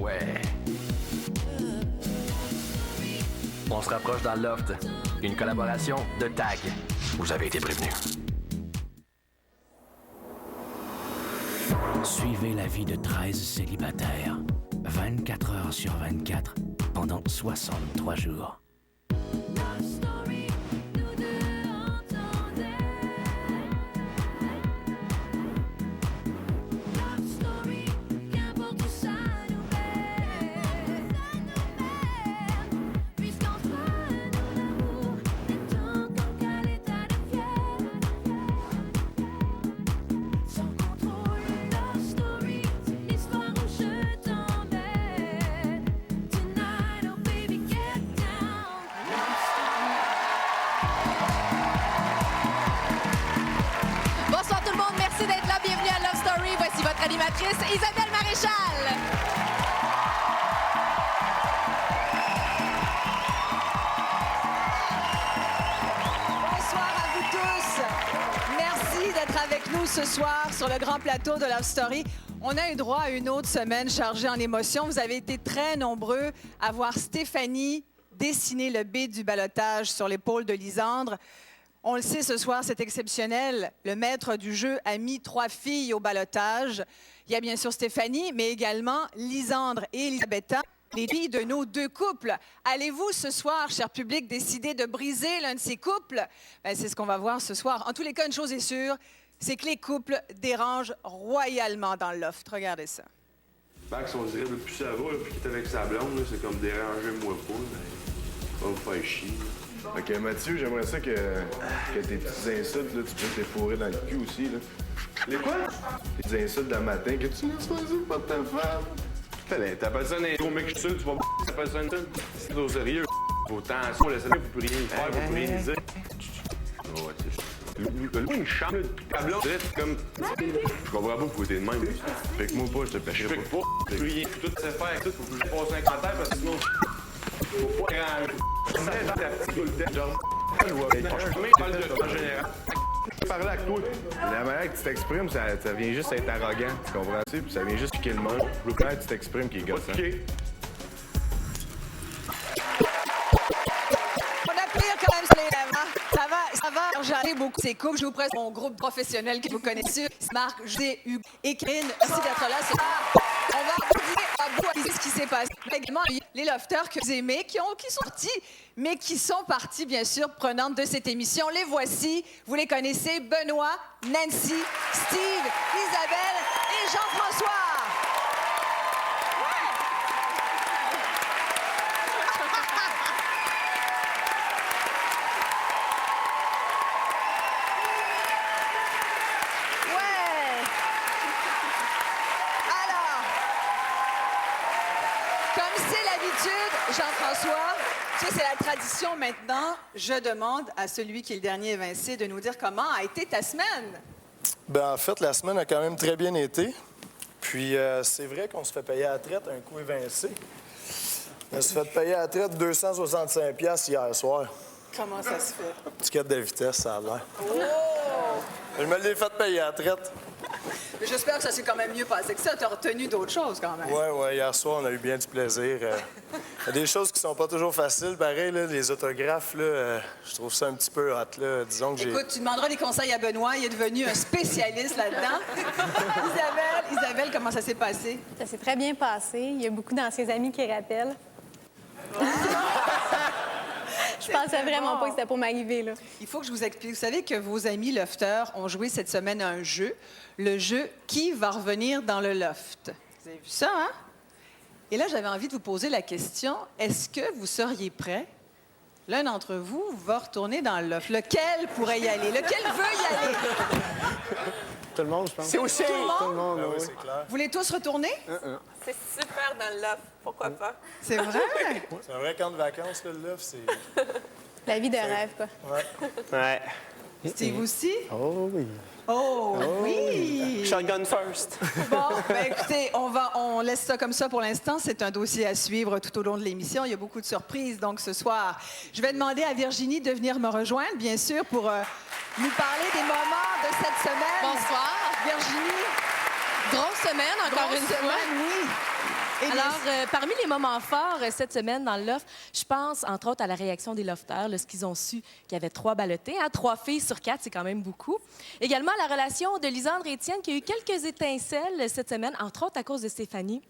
Ouais. On se rapproche dans le loft. Une collaboration de TAG. Vous avez été prévenus. Suivez la vie de 13 célibataires, 24 heures sur 24, pendant 63 jours. Animatrice Isabelle Maréchal. Bonsoir à vous tous. Merci d'être avec nous ce soir sur le grand plateau de Love Story. On a eu droit à une autre semaine chargée en émotions. Vous avez été très nombreux à voir Stéphanie dessiner le B du ballottage sur l'épaule de Lisandre. On le sait, ce soir, c'est exceptionnel. Le maître du jeu a mis 3 filles au ballottage. Il y a bien sûr Stéphanie, mais également Lisandre et Elisabetta, les filles de nos 2 couples. Allez-vous ce soir, cher public, décider de briser l'un de ces couples? Bien, c'est ce qu'on va voir ce soir. En tous les cas, une chose est sûre, c'est que les couples dérangent royalement dans le loft. Regardez ça. Max, on dirait depuis ça va, puis qu'il est avec sa blonde, là, c'est comme dérangez-moi pas, mais va vous faire chier. OK, Mathieu, j'aimerais ça que tes petites insultes, là, tu peux t'effourrer dans le cul aussi, là. Les quoi? Tes petites insultes de matin, que tu laisses choisir pas ta femme. T'appelles ça un intro, mec, je suis sûr, tu vas t'appelles ça un intro. C'est au sérieux, vos tensions, laissez moi vous pouvez rien faire, vous pouvez rien dire. Ouais, c'est lui, une chambre, depuis ta blonde, c'est comme... Je comprends pas pourquoi t'es de même. Fais-moi pas, je te pêcherai pas. Je fais rien, tout se faire, tout, faut que je passe un commentaire, parce que sinon... Faut pas grand... Genre... Je vois bien. Je parle de en général. Parler avec toi. La manière que tu t'exprimes, ça vient juste être arrogant, tu comprends-tu? Puis ça vient juste piquer le monde. Le plan que tu t'exprimes qui est gossant. OK. On a pire quand même sur les lèvres. Ça va, j'arrive beaucoup ces couples. Je vous présente mon groupe professionnel que vous connaissez. Marc, G, Hugues et Karine. Merci d'être là. On va vous ce qui s'est passé. Également, les lofters que vous aimez, qui sont partis, mais qui sont partis, bien sûr, prenantes de cette émission. Les voici. Vous les connaissez. Benoît, Nancy, Steve, Isabelle et Jean-François. Jean-François, tu sais, c'est la tradition maintenant. Je demande à celui qui est le dernier évincé de nous dire comment a été ta semaine. Bien, en fait, la semaine a quand même très bien été. Puis, c'est vrai qu'on se fait payer à la traite un coup évincé. On se fait payer à la traite 265$ hier soir. Comment ça se fait? Ticket de vitesse, ça a l'air. Oh! Je me l'ai fait payer à la traite. Mais j'espère que ça s'est quand même mieux passé que ça. Tu as retenu d'autres choses quand même. Oui, hier soir, on a eu bien du plaisir. Il y a des choses qui sont pas toujours faciles. Pareil, là, les autographes, là, je trouve ça un petit peu hot. Là. Disons que Écoute, tu demanderas des conseils à Benoît. Il est devenu un spécialiste là-dedans. Isabelle, comment ça s'est passé? Ça s'est très bien passé. Il y a beaucoup d'anciens amis qui rappellent. Je pensais vraiment pas que c'était pour m'arriver, là. Il faut que je vous explique. Vous savez que vos amis lofters ont joué cette semaine à un jeu. Le jeu « Qui va revenir dans le loft ». Vous avez vu ça, hein? Et là, j'avais envie de vous poser la question, est-ce que vous seriez prêt? L'un d'entre vous va retourner dans le loft. Lequel pourrait y aller? Lequel veut y aller? Tout le monde, je pense. C'est aussi tout le monde? Oui, c'est clair. Vous voulez tous retourner? C'est super dans le loft. Pourquoi pas? C'est vrai? C'est un vrai camp de vacances, là, le loft. C'est... La vie de rêve, quoi. Ouais. Steve aussi? Oh oui. Oh oui! Shotgun first. Bon, ben écoutez, on laisse ça comme ça pour l'instant. C'est un dossier à suivre tout au long de l'émission. Il y a beaucoup de surprises, donc, ce soir. Je vais demander à Virginie de venir me rejoindre, bien sûr, pour nous parler des moments de cette semaine. Bonsoir. Virginie. Grosse semaine, encore une fois. Oui. Et Alors, parmi les moments forts cette semaine dans le loft, je pense, entre autres, à la réaction des lofters lorsqu'ils ont su qu'il y avait 3 ballottés. 3 filles sur 4, c'est quand même beaucoup. Également, la relation de Lisandre et Étienne, qui a eu quelques étincelles cette semaine, entre autres à cause de Stéphanie.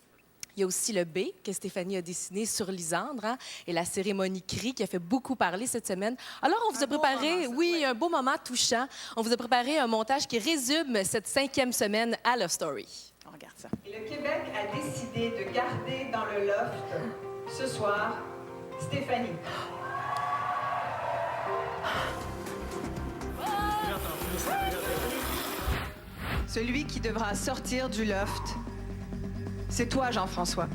Il y a aussi le B que Stéphanie a dessiné sur Lisandre, et la cérémonie CRI qui a fait beaucoup parler cette semaine. Alors, on vous a préparé, un beau moment touchant. On vous a préparé un montage qui résume cette 5e semaine à Love Story. On regarde ça. Et le Québec a décidé de garder dans le loft ce soir Stéphanie. Celui qui devra sortir du loft, c'est toi, Jean-François.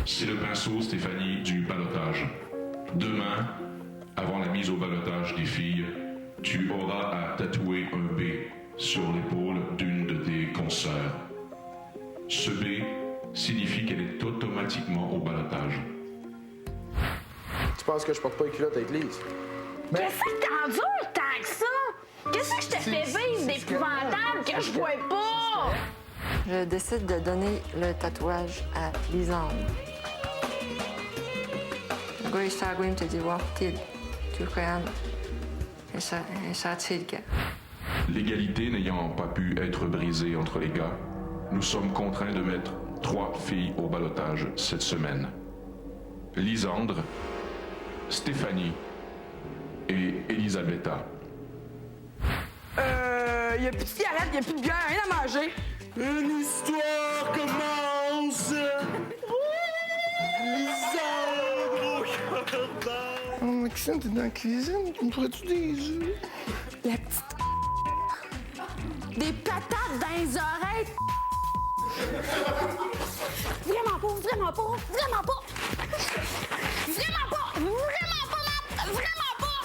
C'est le pinceau, Stéphanie, du ballottage. Demain, avant la mise au ballottage des filles, tu auras à tatouer un B sur l'épaule d'une de tes consoeurs. Ce B signifie qu'elle est automatiquement au ballottage. Tu penses que je porte pas les culottes avec Lise? Qu'est-ce que t'endures tant que ça? Qu'est-ce que je te fais vivre d'épouvantable que je vois pas? Je décide de donner le tatouage à Lisandre. Grace gagawin te diwar til Ukraine et ça tilka. L'égalité n'ayant pas pu être brisée entre les gars, nous sommes contraints de mettre 3 filles au ballottage cette semaine. Lisandre, Stéphanie et Elisabetta. Y a plus de cigarettes, y a plus de bière, rien à manger. Une histoire commence! Lisandre! Oh, Maxime, t'es dans la cuisine? Tu me ferais-tu des œufs? La petite... Des patates dans les oreilles! Vraiment pas, vraiment pas, vraiment pas! Vraiment pas! Vraiment pas, Matt! Vraiment pas!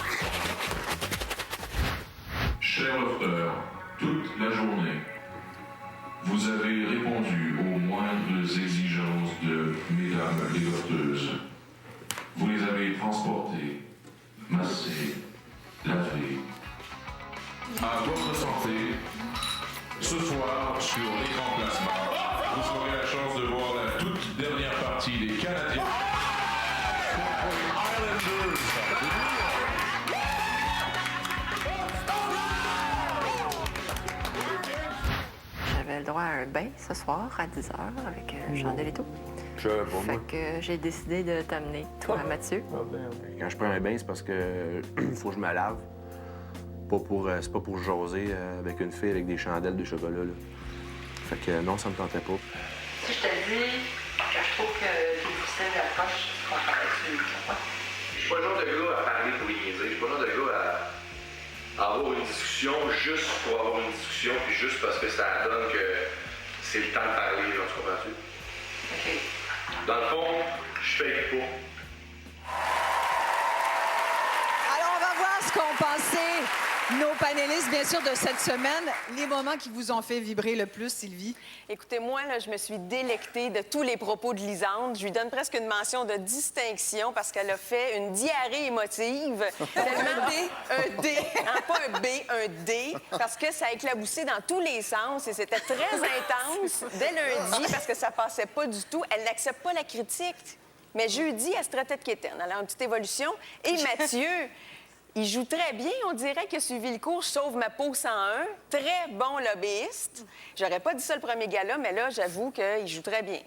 Chers lofters, toute la journée, vous avez répondu aux moindres exigences de mesdames les lofteuses. Vous les avez transportées, massées, lavées. À votre santé, ce soir, sur l'écran plasma, vous aurez la chance de voir la toute dernière partie des Canadiens. J'avais le droit à un bain ce soir à 10h avec Chandelle et tout. Fait que j'ai décidé de t'amener, toi, Mathieu. Quand je prends un bain, c'est parce que faut que je me lave. C'est pas pour jaser avec une fille avec des chandelles de chocolat, là. Fait que non, ça me tentait pas. Si je te dis que je trouve que t'es difficile d'approche comparé à celui de toi. Je suis pas le genre de gars à parler pour rien dire. Je suis pas le genre de gars à avoir une discussion juste pour avoir une discussion, puis juste parce que ça donne que c'est le temps de parler, genre, tu comprends-tu? OK. Dans le fond, je fake pas. Alors, on va voir ce qu'ont pensé nos panélistes, bien sûr, de cette semaine. Les moments qui vous ont fait vibrer le plus, Sylvie? Écoutez, moi, là, je me suis délectée de tous les propos de Lisandre. Je lui donne presque une mention de distinction parce qu'elle a fait une diarrhée émotive. Un D. Hein, pas un B, un D. Parce que ça a éclaboussé dans tous les sens et c'était très intense dès lundi parce que ça passait pas du tout. Elle n'accepte pas la critique. Mais jeudi, elle se traitait de quétaine. Elle a une petite évolution. Et Mathieu... Il joue très bien. On dirait qu'il a suivi le cours « Je sauve ma peau 101 ». Très bon lobbyiste. J'aurais pas dit ça le premier gala, mais là, j'avoue qu'il joue très bien.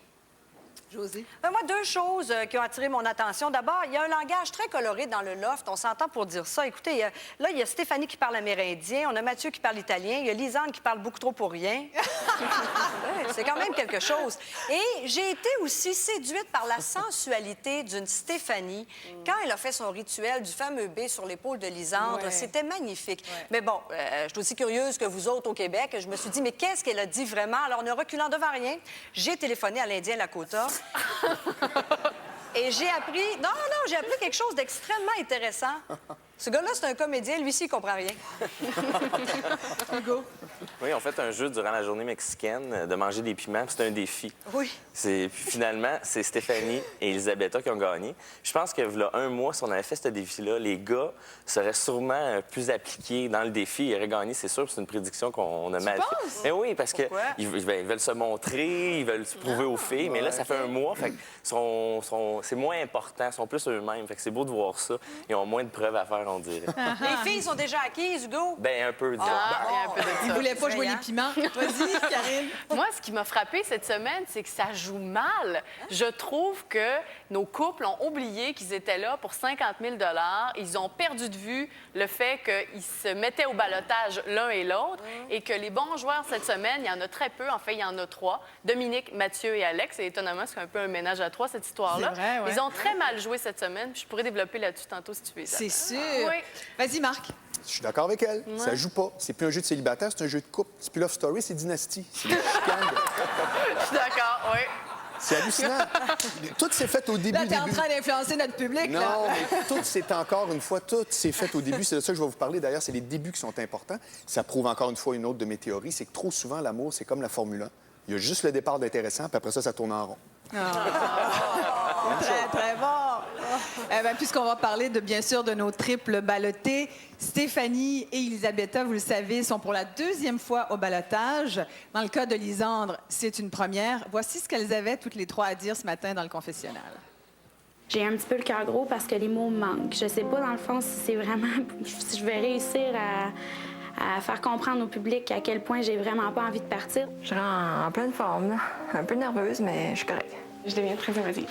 Josée? Moi, 2 choses qui ont attiré mon attention. D'abord, il y a un langage très coloré dans le loft. On s'entend pour dire ça. Écoutez, là, il y a Stéphanie qui parle amérindien, on a Mathieu qui parle italien, il y a Lisandre qui parle beaucoup trop pour rien. C'est quand même quelque chose. Et j'ai été aussi séduite par la sensualité d'une Stéphanie quand elle a fait son rituel du fameux B sur l'épaule de Lisandre. Ouais. C'était magnifique. Ouais. Mais bon, je suis aussi curieuse que vous autres au Québec. Je me suis dit, mais qu'est-ce qu'elle a dit vraiment? Alors, ne reculant devant rien, j'ai téléphoné à l'Indien Lakota. Et j'ai appris... j'ai appris quelque chose d'extrêmement intéressant. Ce gars-là, c'est un comédien. Lui aussi, il comprend rien. Hugo? Oui, on fait un jeu durant la journée mexicaine de manger des piments, puis c'est un défi. Oui. Puis finalement, c'est Stéphanie et Elisabetta qui ont gagné. Je pense que, là, un mois, si on avait fait ce défi-là, les gars seraient sûrement plus appliqués dans le défi. Ils auraient gagné, c'est sûr, c'est une prédiction qu'on a mal faite. Mais oui, parce qu'ils veulent se montrer, ils veulent se prouver aux filles, mais là, ça fait un mois, fait que c'est moins important, ils sont plus eux-mêmes. Fait que c'est beau de voir ça. Ils ont moins de preuves à faire, on dirait. Les filles sont déjà acquises, Hugo? Ben un peu, disons. Il y a un peu de ça. Ils voulaient pas jouer les piments. Vas-y, Karine. Moi, ce qui m'a frappée cette semaine, c'est que ça joue mal. Je trouve que nos couples ont oublié qu'ils étaient là pour 50 000 $. Ils ont perdu de vue le fait qu'ils se mettaient au ballottage l'un et l'autre et que les bons joueurs cette semaine, il y en a très peu. En fait, il y en a 3. Dominique, Mathieu et Alex. Et étonnamment, c'est un peu un ménage à 3, cette histoire-là. C'est vrai, ouais. Ils ont très mal joué cette semaine. Puis je pourrais développer là-dessus tantôt si tu veux. C'est sûr. Oui. Vas-y, Marc. Je suis d'accord avec elle. Ouais. Ça joue pas. C'est plus un jeu de célibataire, c'est un jeu de couple. C'est plus Love Story, c'est Dynasty. C'est des chicanes. Je suis d'accord, oui. C'est hallucinant. Tout s'est fait au début. Là, t'es en train d'influencer notre public. Non, là. mais tout c'est encore une fois, tout s'est fait au début. C'est de ça que je vais vous parler. D'ailleurs, c'est les débuts qui sont importants. Ça prouve encore une fois une autre de mes théories, c'est que trop souvent, l'amour, c'est comme la Formule 1. Il y a juste le départ d'intéressant, puis après ça tourne en rond. Très, très bon. Puisqu'on va parler, bien sûr, de nos triples ballottés, Stéphanie et Elisabetta, vous le savez, sont pour la 2e fois au ballotage. Dans le cas de Lisandre, c'est une première. Voici ce qu'elles avaient toutes les 3 à dire ce matin dans le confessionnal. J'ai un petit peu le cœur gros parce que les mots me manquent. Je sais pas, dans le fond, si c'est vraiment... si je vais réussir à faire comprendre au public à quel point j'ai vraiment pas envie de partir. Je suis en pleine forme, là. Un peu nerveuse, mais je suis correcte. Je deviens très émotive.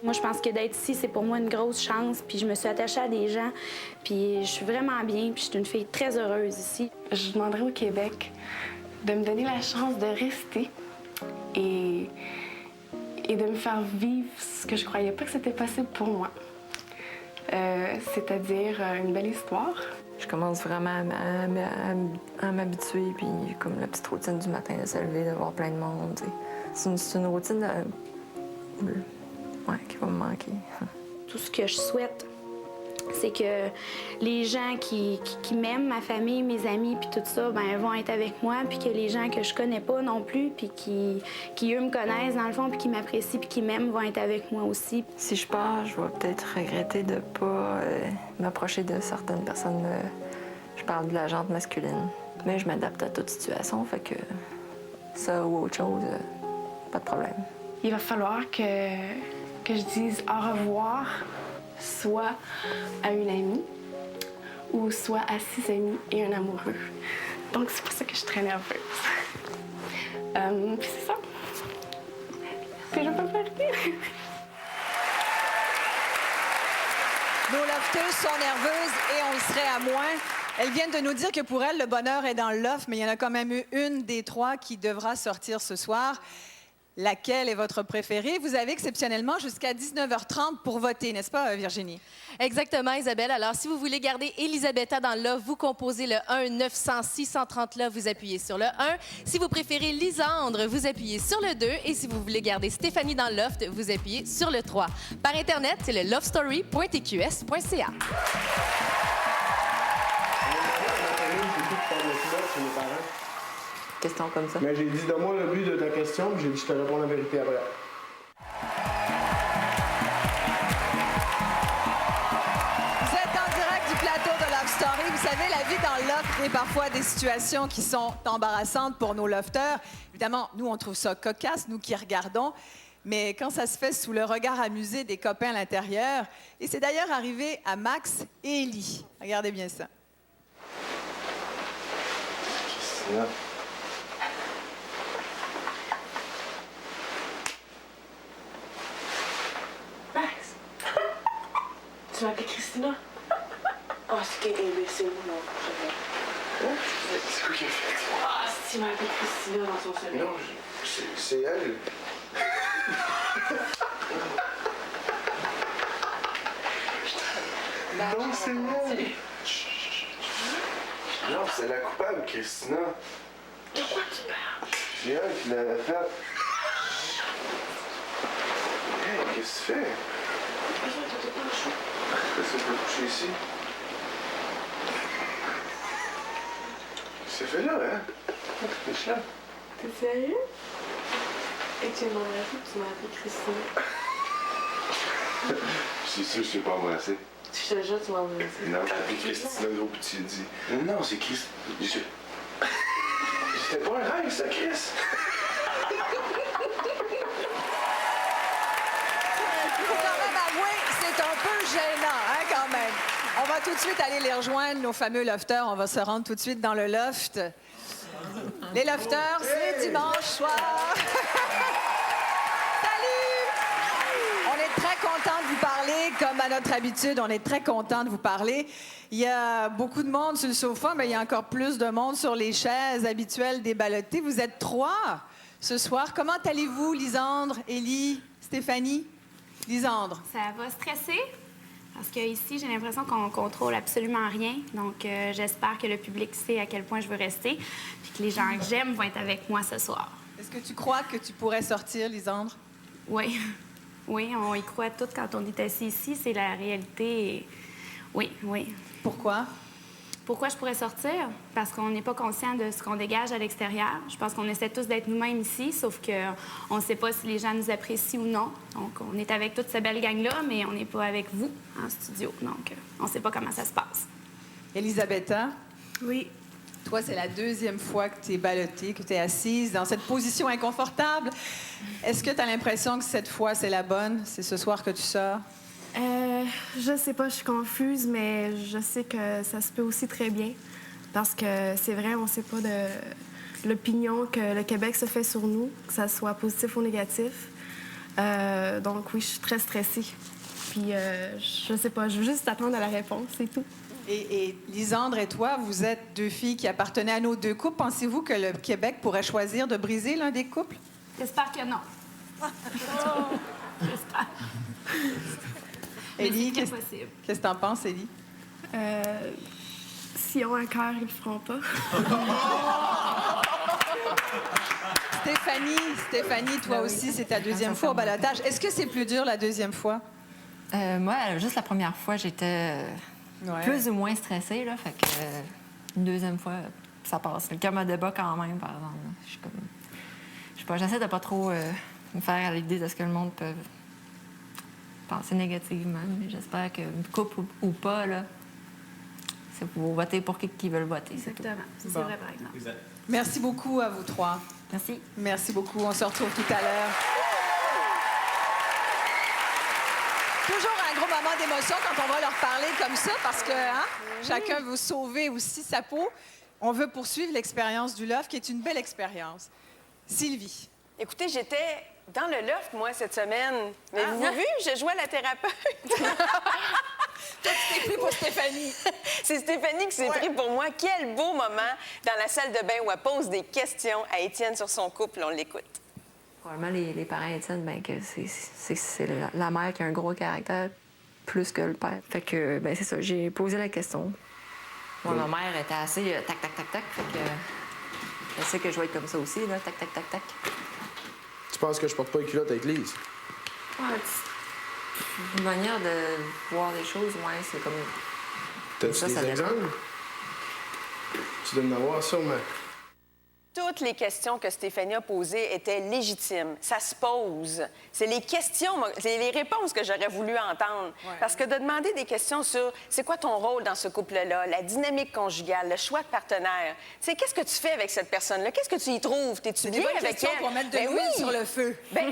Moi, je pense que d'être ici, c'est pour moi une grosse chance. Puis je me suis attachée à des gens. Puis je suis vraiment bien. Puis je suis une fille très heureuse ici. Je demanderais au Québec de me donner la chance de rester et de me faire vivre ce que je croyais pas que c'était possible pour moi. C'est-à-dire une belle histoire. Je commence vraiment à m'habituer, puis comme la petite routine du matin, de se lever, de voir plein de monde. C'est une routine qui va me manquer. Tout ce que je souhaite, c'est que les gens qui m'aiment, ma famille, mes amis, puis tout ça, vont être avec moi, puis que les gens que je connais pas non plus, puis qui eux, me connaissent, dans le fond, puis qui m'apprécient, puis qui m'aiment, vont être avec moi aussi. Si je pars, je vais peut-être regretter de pas m'approcher de certaines personnes. Je parle de la gente masculine. Mais je m'adapte à toute situation, fait que ça ou autre chose, pas de problème. Il va falloir que je dise au revoir, soit à une amie, ou soit à 6 amis et un amoureux. Donc, c'est pour ça que je suis très nerveuse. Puis c'est ça. Puis je peux pas rire. Nos lofteuses sont nerveuses et on le serait à moins. Elles viennent de nous dire que pour elles, le bonheur est dans le loft, mais il y en a quand même eu une des 3 qui devra sortir ce soir. Laquelle est votre préférée? Vous avez exceptionnellement jusqu'à 19h30 pour voter, n'est-ce pas, Virginie? Exactement, Isabelle. Alors, si vous voulez garder Elisabetta dans le loft, vous composez le 1-900-630 là, vous appuyez sur le 1. Si vous préférez Lisandre, vous appuyez sur le 2. Et si vous voulez garder Stéphanie dans le loft, vous appuyez sur le 3. Par Internet, c'est le lovestory.tqs.ca. Question comme ça. Mais j'ai dit, donne-moi le but de ta question, puis j'ai dit, je te réponds la vérité après. Vous êtes en direct du plateau de Love Story. Vous savez, la vie dans le loft est parfois des situations qui sont embarrassantes pour nos lofteurs. Évidemment, nous, on trouve ça cocasse, nous qui regardons. Mais quand ça se fait sous le regard amusé des copains à l'intérieur, et c'est d'ailleurs arrivé à Max et Ellie. Regardez bien ça. Yeah. Max! Tu m'as appelé Christina? Oh, c'est quel imbécile, non, jamais. C'est quoi qui a fait? Ah, si, tu m'as appelé Christina dans son sommeil. Non, c'est elle. Non, c'est moi. Non, c'est la coupable, Christina. De quoi tu parles? C'est elle qui l'a fait. Hey, qu'est-ce que tu fais? Est-ce que je peux coucher ici? C'est fait là, hein? Je suis là. T'es sérieux? Et tu m'as embrassé puis tu m'as appelé Christine. Je suis sûr que je t'ai pas embrassé. Je te jure, tu m'as embrassé. Non, je t'ai appelé Christine, gros, puis tu dis. Non, c'est Christ. C'était pas un rêve, ça, Chris. Faut quand même avouer, c'est un peu gênant, hein, quand même. On va tout de suite aller les rejoindre, nos fameux lofters. On va se rendre tout de suite dans le loft. Les lofters, c'est dimanche soir. Salut! On est très content de vous parler. Comme à notre habitude, on est très content de vous parler. Il y a beaucoup de monde sur le sofa, mais il y a encore plus de monde sur les chaises habituelles des ballottés. Vous êtes 3 ce soir. Comment allez-vous, Lisandre, Élie, Stéphanie? Lisandre. Ça va stresser parce qu'ici, j'ai l'impression qu'on contrôle absolument rien. Donc, j'espère que le public sait à quel point je veux rester puis que les gens que j'aime vont être avec moi ce soir. Est-ce que tu crois que tu pourrais sortir, Lisandre? Oui. Oui, on y croit toutes quand on est assis ici. C'est la réalité. Et... Oui, oui. Pourquoi? Pourquoi je pourrais sortir? Parce qu'on n'est pas conscient de ce qu'on dégage à l'extérieur. Je pense qu'on essaie tous d'être nous-mêmes ici, sauf qu'on ne sait pas si les gens nous apprécient ou non. Donc, on est avec toute cette belle gang-là, mais on n'est pas avec vous en studio. Donc, on ne sait pas comment ça se passe. Elisabetta? Oui. Toi, c'est la 2e fois que tu es ballottée, que tu es assise dans cette position inconfortable. Est-ce que tu as l'impression que cette fois, c'est la bonne? C'est ce soir que tu sors? Je sais pas, je suis confuse, mais je sais que ça se peut aussi très bien. Parce que c'est vrai, on sait pas de l'opinion que le Québec se fait sur nous, que ça soit positif ou négatif. Donc oui, je suis très stressée. Puis je sais pas, je veux juste attendre à la réponse, c'est tout. Et Lisandre et toi, vous êtes 2 filles qui appartenaient à nos 2 couples. Pensez-vous que le Québec pourrait choisir de briser l'un des couples? J'espère que non. J'espère. Élie, qu'est-ce que tu en penses, Élie? S'ils ont un cœur, ils le feront pas. Stéphanie, toi aussi, c'est ta 2e fois au ballottage. Est-ce que c'est plus dur la 2e fois? Moi, juste la première fois, j'étais plus ou moins stressée, là. Fait que une 2e fois, ça passe. Le comme un débat quand même, par exemple. Je suis comme... Je sais pas, j'essaie de pas trop me faire à l'idée de ce que le monde peut penser négativement, mais j'espère que couple ou pas, là, c'est pour voter pour qui veulent voter. Exactement. C'est vrai, par exemple. Merci beaucoup à vous 3. Merci. Merci beaucoup. On se retrouve tout à l'heure. Toujours un gros moment d'émotion quand on va leur parler comme ça, parce que chacun veut sauver aussi sa peau. On veut poursuivre l'expérience du loft, qui est une belle expérience. Sylvie. Écoutez, j'étais dans le loft, moi, cette semaine. Mais vous avez vu, je jouais à la thérapeute. Toi, tu t'es pris pour Stéphanie. C'est Stéphanie qui s'est pris pour moi. Quel beau moment dans la salle de bain où elle pose des questions à Étienne sur son couple. On l'écoute. Probablement, les parents Étienne, ben, que c'est la mère qui a un gros caractère plus que le père. Fait que, ben, c'est ça, j'ai posé la question. Moi, ma mère était assez tac, tac, tac, tac. Fait que elle sait que je vais être comme ça aussi, là, tac, tac, tac, tac. Tu penses que je porte pas les culottes avec Lise? Ouais, une manière de voir les choses, ouais, c'est comme... T'as-tu des exemples? Tu dois en avoir sûrement. Toutes les questions que Stéphanie a posées étaient légitimes. Ça se pose. C'est les questions, c'est les réponses que j'aurais voulu entendre. Ouais. Parce que de demander des questions sur c'est quoi ton rôle dans ce couple-là, la dynamique conjugale, le choix de partenaire, c'est qu'est-ce que tu fais avec cette personne-là? Qu'est-ce que tu y trouves? T'es-tu bien avec elle? Pour mettre de l'huile sur le feu. Ben,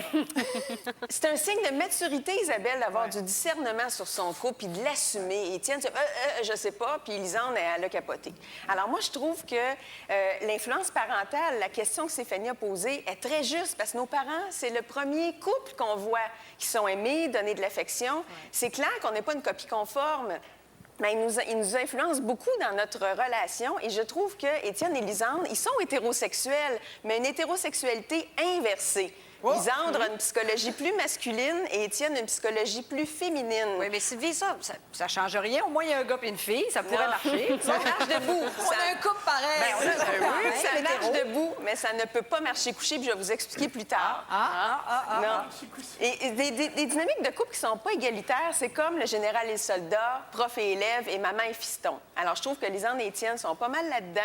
c'est un signe de maturité, Isabelle, d'avoir du discernement sur son couple puis de l'assumer. Étienne, je sais pas, puis Lisandre, elle a capoté. Alors moi, je trouve que l'influence parentale, la question que Stéphanie a posée est très juste parce que nos parents, c'est le premier couple qu'on voit qui sont aimés, donner de l'affection. Ouais. C'est clair qu'on n'est pas une copie conforme, mais ils nous influencent beaucoup dans notre relation. Et je trouve que Étienne et Lisandre, ils sont hétérosexuels, mais une hétérosexualité inversée. Lisandre a une psychologie plus masculine et Étienne une psychologie plus féminine. Oui, mais Sylvie, ça change rien. Au moins, il y a un gars et une fille, ça pourrait marcher. Ça marche debout. On a un couple pareil. Ben, on a un couple pareil, ça marche hétéro. debout, mais ça ne peut pas marcher couché, puis je vais vous expliquer plus tard. Non. Et des dynamiques de couple qui sont pas égalitaires, c'est comme le général et le soldat, prof et élève et maman et fiston. Alors, je trouve que Lisandre et Étienne sont pas mal là-dedans,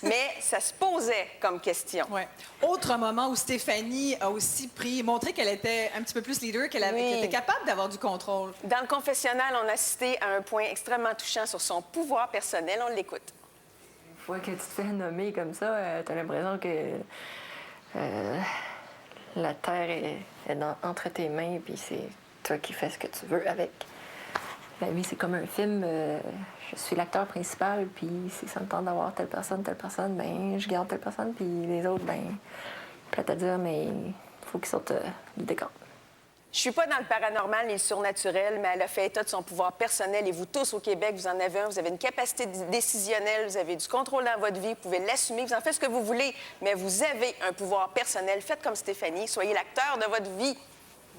mais ça se posait comme question. Ouais. Autre moment où Stéphanie a aussi montré qu'elle était un petit peu plus leader, qu'elle était capable d'avoir du contrôle. Dans le confessionnal, on a assisté à un point extrêmement touchant sur son pouvoir personnel. On l'écoute. Une fois que tu te fais nommer comme ça, t'as l'impression que la terre est entre tes mains, puis c'est toi qui fais ce que tu veux avec. La vie, c'est comme un film. Je suis l'acteur principal, puis si ça me tente d'avoir telle personne, ben je garde telle personne, puis les autres, ben, plate à dire, mais faut qu'ils sortent du décor. Je suis pas dans le paranormal et le surnaturel, mais elle a fait état de son pouvoir personnel et vous tous au Québec, vous en avez un. Vous avez une capacité décisionnelle, vous avez du contrôle dans votre vie, vous pouvez l'assumer, vous en faites ce que vous voulez, mais vous avez un pouvoir personnel. Faites comme Stéphanie, soyez l'acteur de votre vie.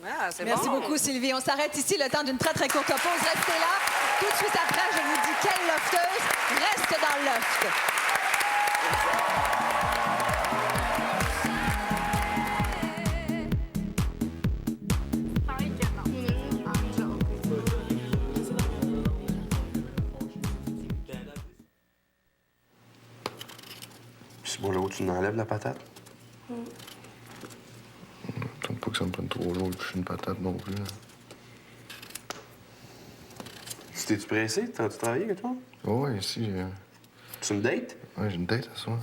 Ah, Merci beaucoup, Sylvie. On s'arrête ici le temps d'une très, très courte pause. Restez là. Tout de suite après, je vous dis quelle lofteuse reste dans le loft. C'est bon, là-haut, tu m'enlèves la patate? Tente pas que ça me prenne trop lourd de toucher une patate non plus. T'es-tu pressé? T'as-tu travaillé avec toi? Oui, ici, j'ai... Tu me dates? Oui, j'ai une date ce soir.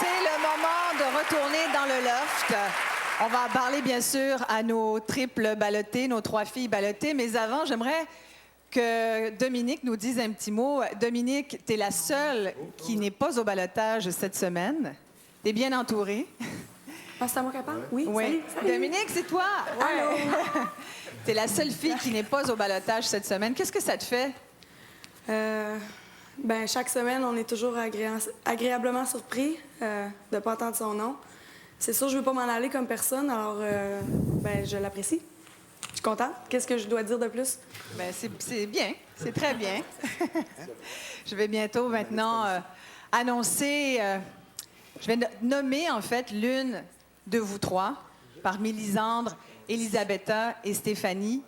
C'est le moment de retourner dans le loft. On va parler, bien sûr, à nos triples ballottés, nos 3 filles ballottées. Mais avant, j'aimerais que Dominique nous dise un petit mot. Dominique, tu es la seule qui n'est pas au ballottage cette semaine. Tu es bien entourée. Ah, c'est à moi qu'elle parle? Oui. Oui. Salut. Dominique, c'est toi. Allô. Tu es la seule fille qui n'est pas au ballottage cette semaine. Qu'est-ce que ça te fait? Ben, chaque semaine, on est toujours agréablement surpris de ne pas entendre son nom. C'est sûr, je ne veux pas m'en aller comme personne, alors ben, je l'apprécie. Je suis contente. Qu'est-ce que je dois dire de plus? Ben, c'est bien. C'est très bien. Je vais bientôt maintenant annoncer... je vais nommer, en fait, l'une de vous 3, parmi Lisandre, Elisabetta et Stéphanie.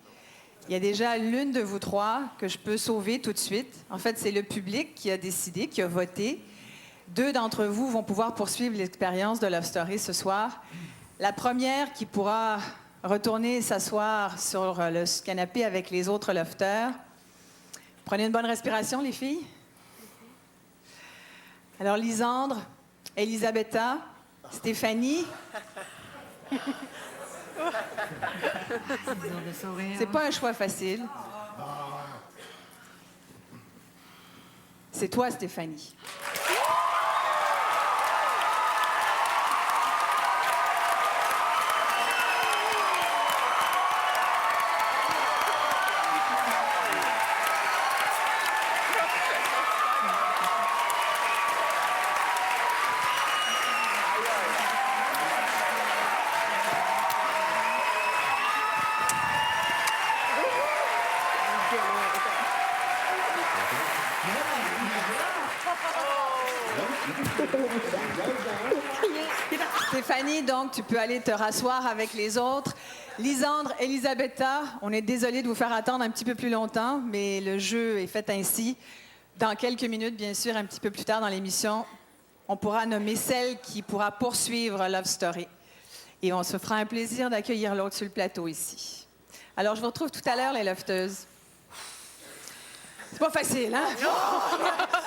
Il y a déjà l'une de vous 3 que je peux sauver tout de suite. En fait, c'est le public qui a décidé, qui a voté. 2 d'entre vous vont pouvoir poursuivre l'expérience de Love Story ce soir. La première qui pourra retourner s'asseoir sur le canapé avec les autres lofters. Prenez une bonne respiration, les filles. Alors, Lisandre, Elisabetta, Stéphanie. C'est pas un choix facile. C'est toi, Stéphanie. Stéphanie, donc, tu peux aller te rasseoir avec les autres. Lisandre, Elisabetta, on est désolé de vous faire attendre un petit peu plus longtemps, mais le jeu est fait ainsi. Dans quelques minutes, bien sûr, un petit peu plus tard dans l'émission, on pourra nommer celle qui pourra poursuivre Love Story. Et on se fera un plaisir d'accueillir l'autre sur le plateau ici. Alors, je vous retrouve tout à l'heure, les lofteuses. C'est pas facile, hein?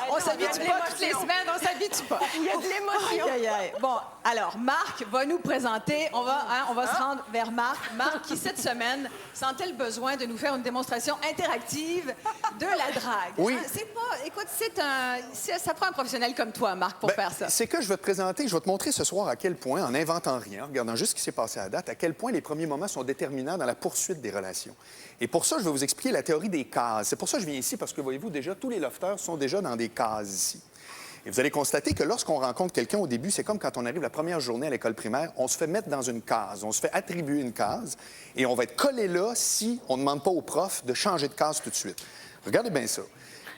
On s'habitue pas toutes les semaines, on s'habitue pas. Il y a de l'émotion. Aïe, aïe, aïe. Bon, alors, Marc va nous présenter. On va se rendre vers Marc. Marc, qui, cette semaine, sentait le besoin de nous faire une démonstration interactive de la drague. Oui. Hein, c'est pas... Écoute, ça prend un professionnel comme toi, Marc, pour faire ça. C'est que je vais te présenter, je vais te montrer ce soir à quel point, en n'inventant rien, en regardant juste ce qui s'est passé à date, à quel point les premiers moments sont déterminants dans la poursuite des relations. Et pour ça, je vais vous expliquer la théorie des cases. C'est pour ça que je viens ici, parce que, voyez-vous, déjà, tous les lofters sont déjà dans des cases ici. Et vous allez constater que lorsqu'on rencontre quelqu'un au début, c'est comme quand on arrive la première journée à l'école primaire, on se fait mettre dans une case, on se fait attribuer une case et on va être collé là si on ne demande pas au prof de changer de case tout de suite. Regardez bien ça.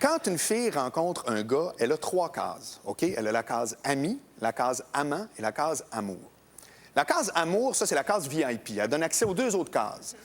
Quand une fille rencontre un gars, elle a 3 cases, OK? Elle a la case ami, la case amant et la case amour. La case amour, ça, c'est la case VIP. Elle donne accès aux 2 autres cases.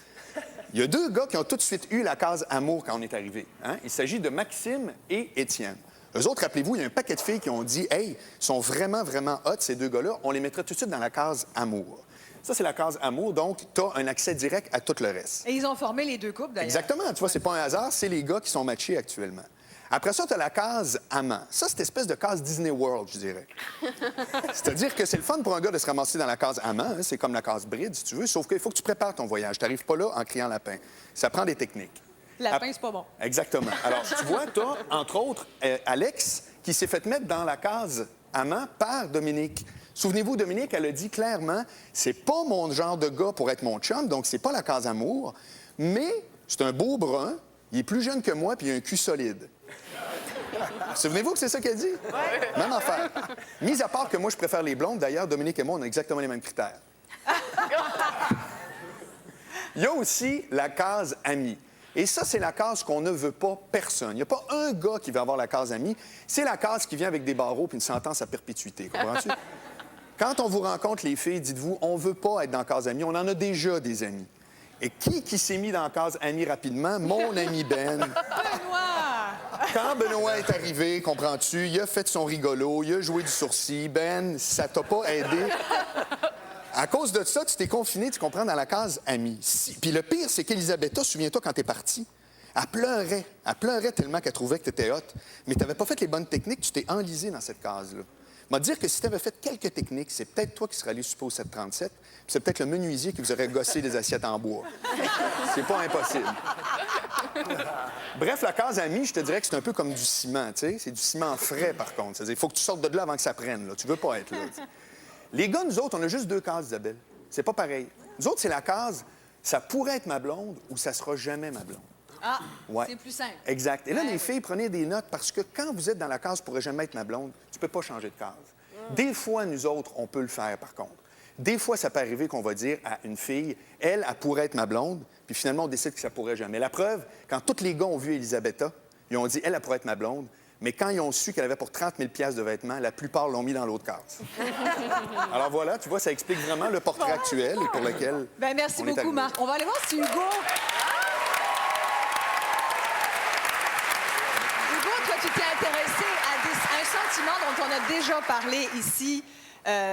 Il y a 2 gars qui ont tout de suite eu la case amour quand on est arrivé. Hein? Il s'agit de Maxime et Étienne. Eux autres, rappelez-vous, il y a un paquet de filles qui ont dit « Hey, ils sont vraiment, vraiment hot, ces 2 gars-là. On les mettrait tout de suite dans la case amour. » Ça, c'est la case amour, donc tu as un accès direct à tout le reste. Et ils ont formé les 2 couples, d'ailleurs. Exactement. Tu vois, c'est pas un hasard, c'est les gars qui sont matchés actuellement. Après ça, tu as la case amant. Ça, c'est une espèce de case Disney World, je dirais. C'est-à-dire que c'est le fun pour un gars de se ramasser dans la case amant. Hein? C'est comme la case bride, si tu veux, sauf qu'il faut que tu prépares ton voyage. Tu n'arrives pas là en criant lapin. Ça prend des techniques. Lapin, c'est pas bon. Exactement. Alors, tu vois, tu as, entre autres, Alex, qui s'est fait mettre dans la case amant par Dominique. Souvenez-vous, Dominique, elle a dit clairement, c'est pas mon genre de gars pour être mon chum, donc c'est pas la case amour, mais c'est un beau brun, il est plus jeune que moi, puis il a un cul solide. Souvenez-vous que c'est ça qu'elle dit? Oui. Même affaire. Mis à part que moi, je préfère les blondes, d'ailleurs, Dominique et moi, on a exactement les mêmes critères. Il y a aussi la case ami. Et ça, c'est la case qu'on ne veut pas personne. Il n'y a pas un gars qui veut avoir la case ami. C'est la case qui vient avec des barreaux puis une sentence à perpétuité. Comprends-tu? Quand on vous rencontre, les filles, dites-vous, on ne veut pas être dans la case ami. On en a déjà des amis. Et qui s'est mis dans la case ami rapidement? Mon ami Ben. Benoît! Quand Benoît est arrivé, comprends-tu, il a fait son rigolo, il a joué du sourcil. Ben, ça t'a pas aidé. À cause de ça, tu t'es confiné, tu comprends, dans la case ami. Puis le pire, c'est qu'Elisabetta, souviens-toi, quand t'es partie, elle pleurait. Elle pleurait tellement qu'elle trouvait que t'étais hot. Mais t'avais pas fait les bonnes techniques, tu t'es enlisé dans cette case-là. M'a dire que si tu avais fait quelques techniques, c'est peut-être toi qui serais allé super au 737, puis c'est peut-être le menuisier qui vous aurait gossé des assiettes en bois. C'est pas impossible. Bref, la case amie, je te dirais que c'est un peu comme du ciment, tu sais. C'est du ciment frais, par contre. C'est-à-dire, il faut que tu sortes de là avant que ça prenne, là. Tu veux pas être là. T'sais. Les gars, nous autres, on a juste 2 cases, Isabelle. C'est pas pareil. Nous autres, c'est la case, ça pourrait être ma blonde ou ça sera jamais ma blonde. Ah, ouais. c'est plus simple. Exact. Et là, les filles, prenez des notes parce que quand vous êtes dans la case « pourrait jamais être ma blonde », tu peux pas changer de case. Des fois, nous autres, on peut le faire, par contre. Des fois, ça peut arriver qu'on va dire à une fille « elle pourrait être ma blonde », puis finalement, on décide que ça pourrait jamais. La preuve, quand tous les gars ont vu Elisabetta, ils ont dit « elle pourrait être ma blonde », mais quand ils ont su qu'elle avait pour 30 000 $ de vêtements, la plupart l'ont mis dans l'autre case. Alors voilà, tu vois, ça explique vraiment le portrait actuel et pour lequel Bien, merci beaucoup, Marc. On va aller voir si Hugo... Tu t'es intéressé à un sentiment dont on a déjà parlé ici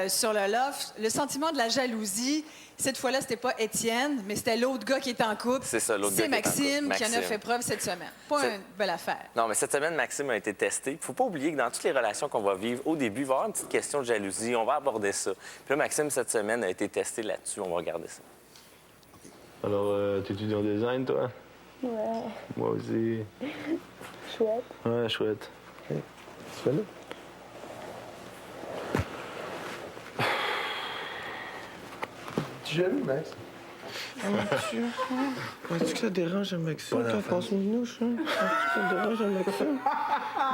sur le loft, le sentiment de la jalousie. Cette fois-là, c'était pas Étienne, mais c'était l'autre gars qui est en couple. C'est ça, l'autre gars C'est Maxime qui en a Maxime. fait preuve cette semaine. Pas une belle affaire. Non, mais cette semaine, Maxime a été testé. Il ne faut pas oublier que dans toutes les relations qu'on va vivre, au début, il va y avoir une petite question de jalousie. On va aborder ça. Puis là, Maxime, cette semaine, a été testé là-dessus. On va regarder ça. Alors, t'es-tu en design, toi? Ouais. Moi aussi. Chouette. Ouais, chouette. Hey, tu fais là? Tu jaloux, Max? Penses-tu que ça dérange à Maxime quand on passe une nouche? Hein? Penses-tu que ça dérange à Maxime?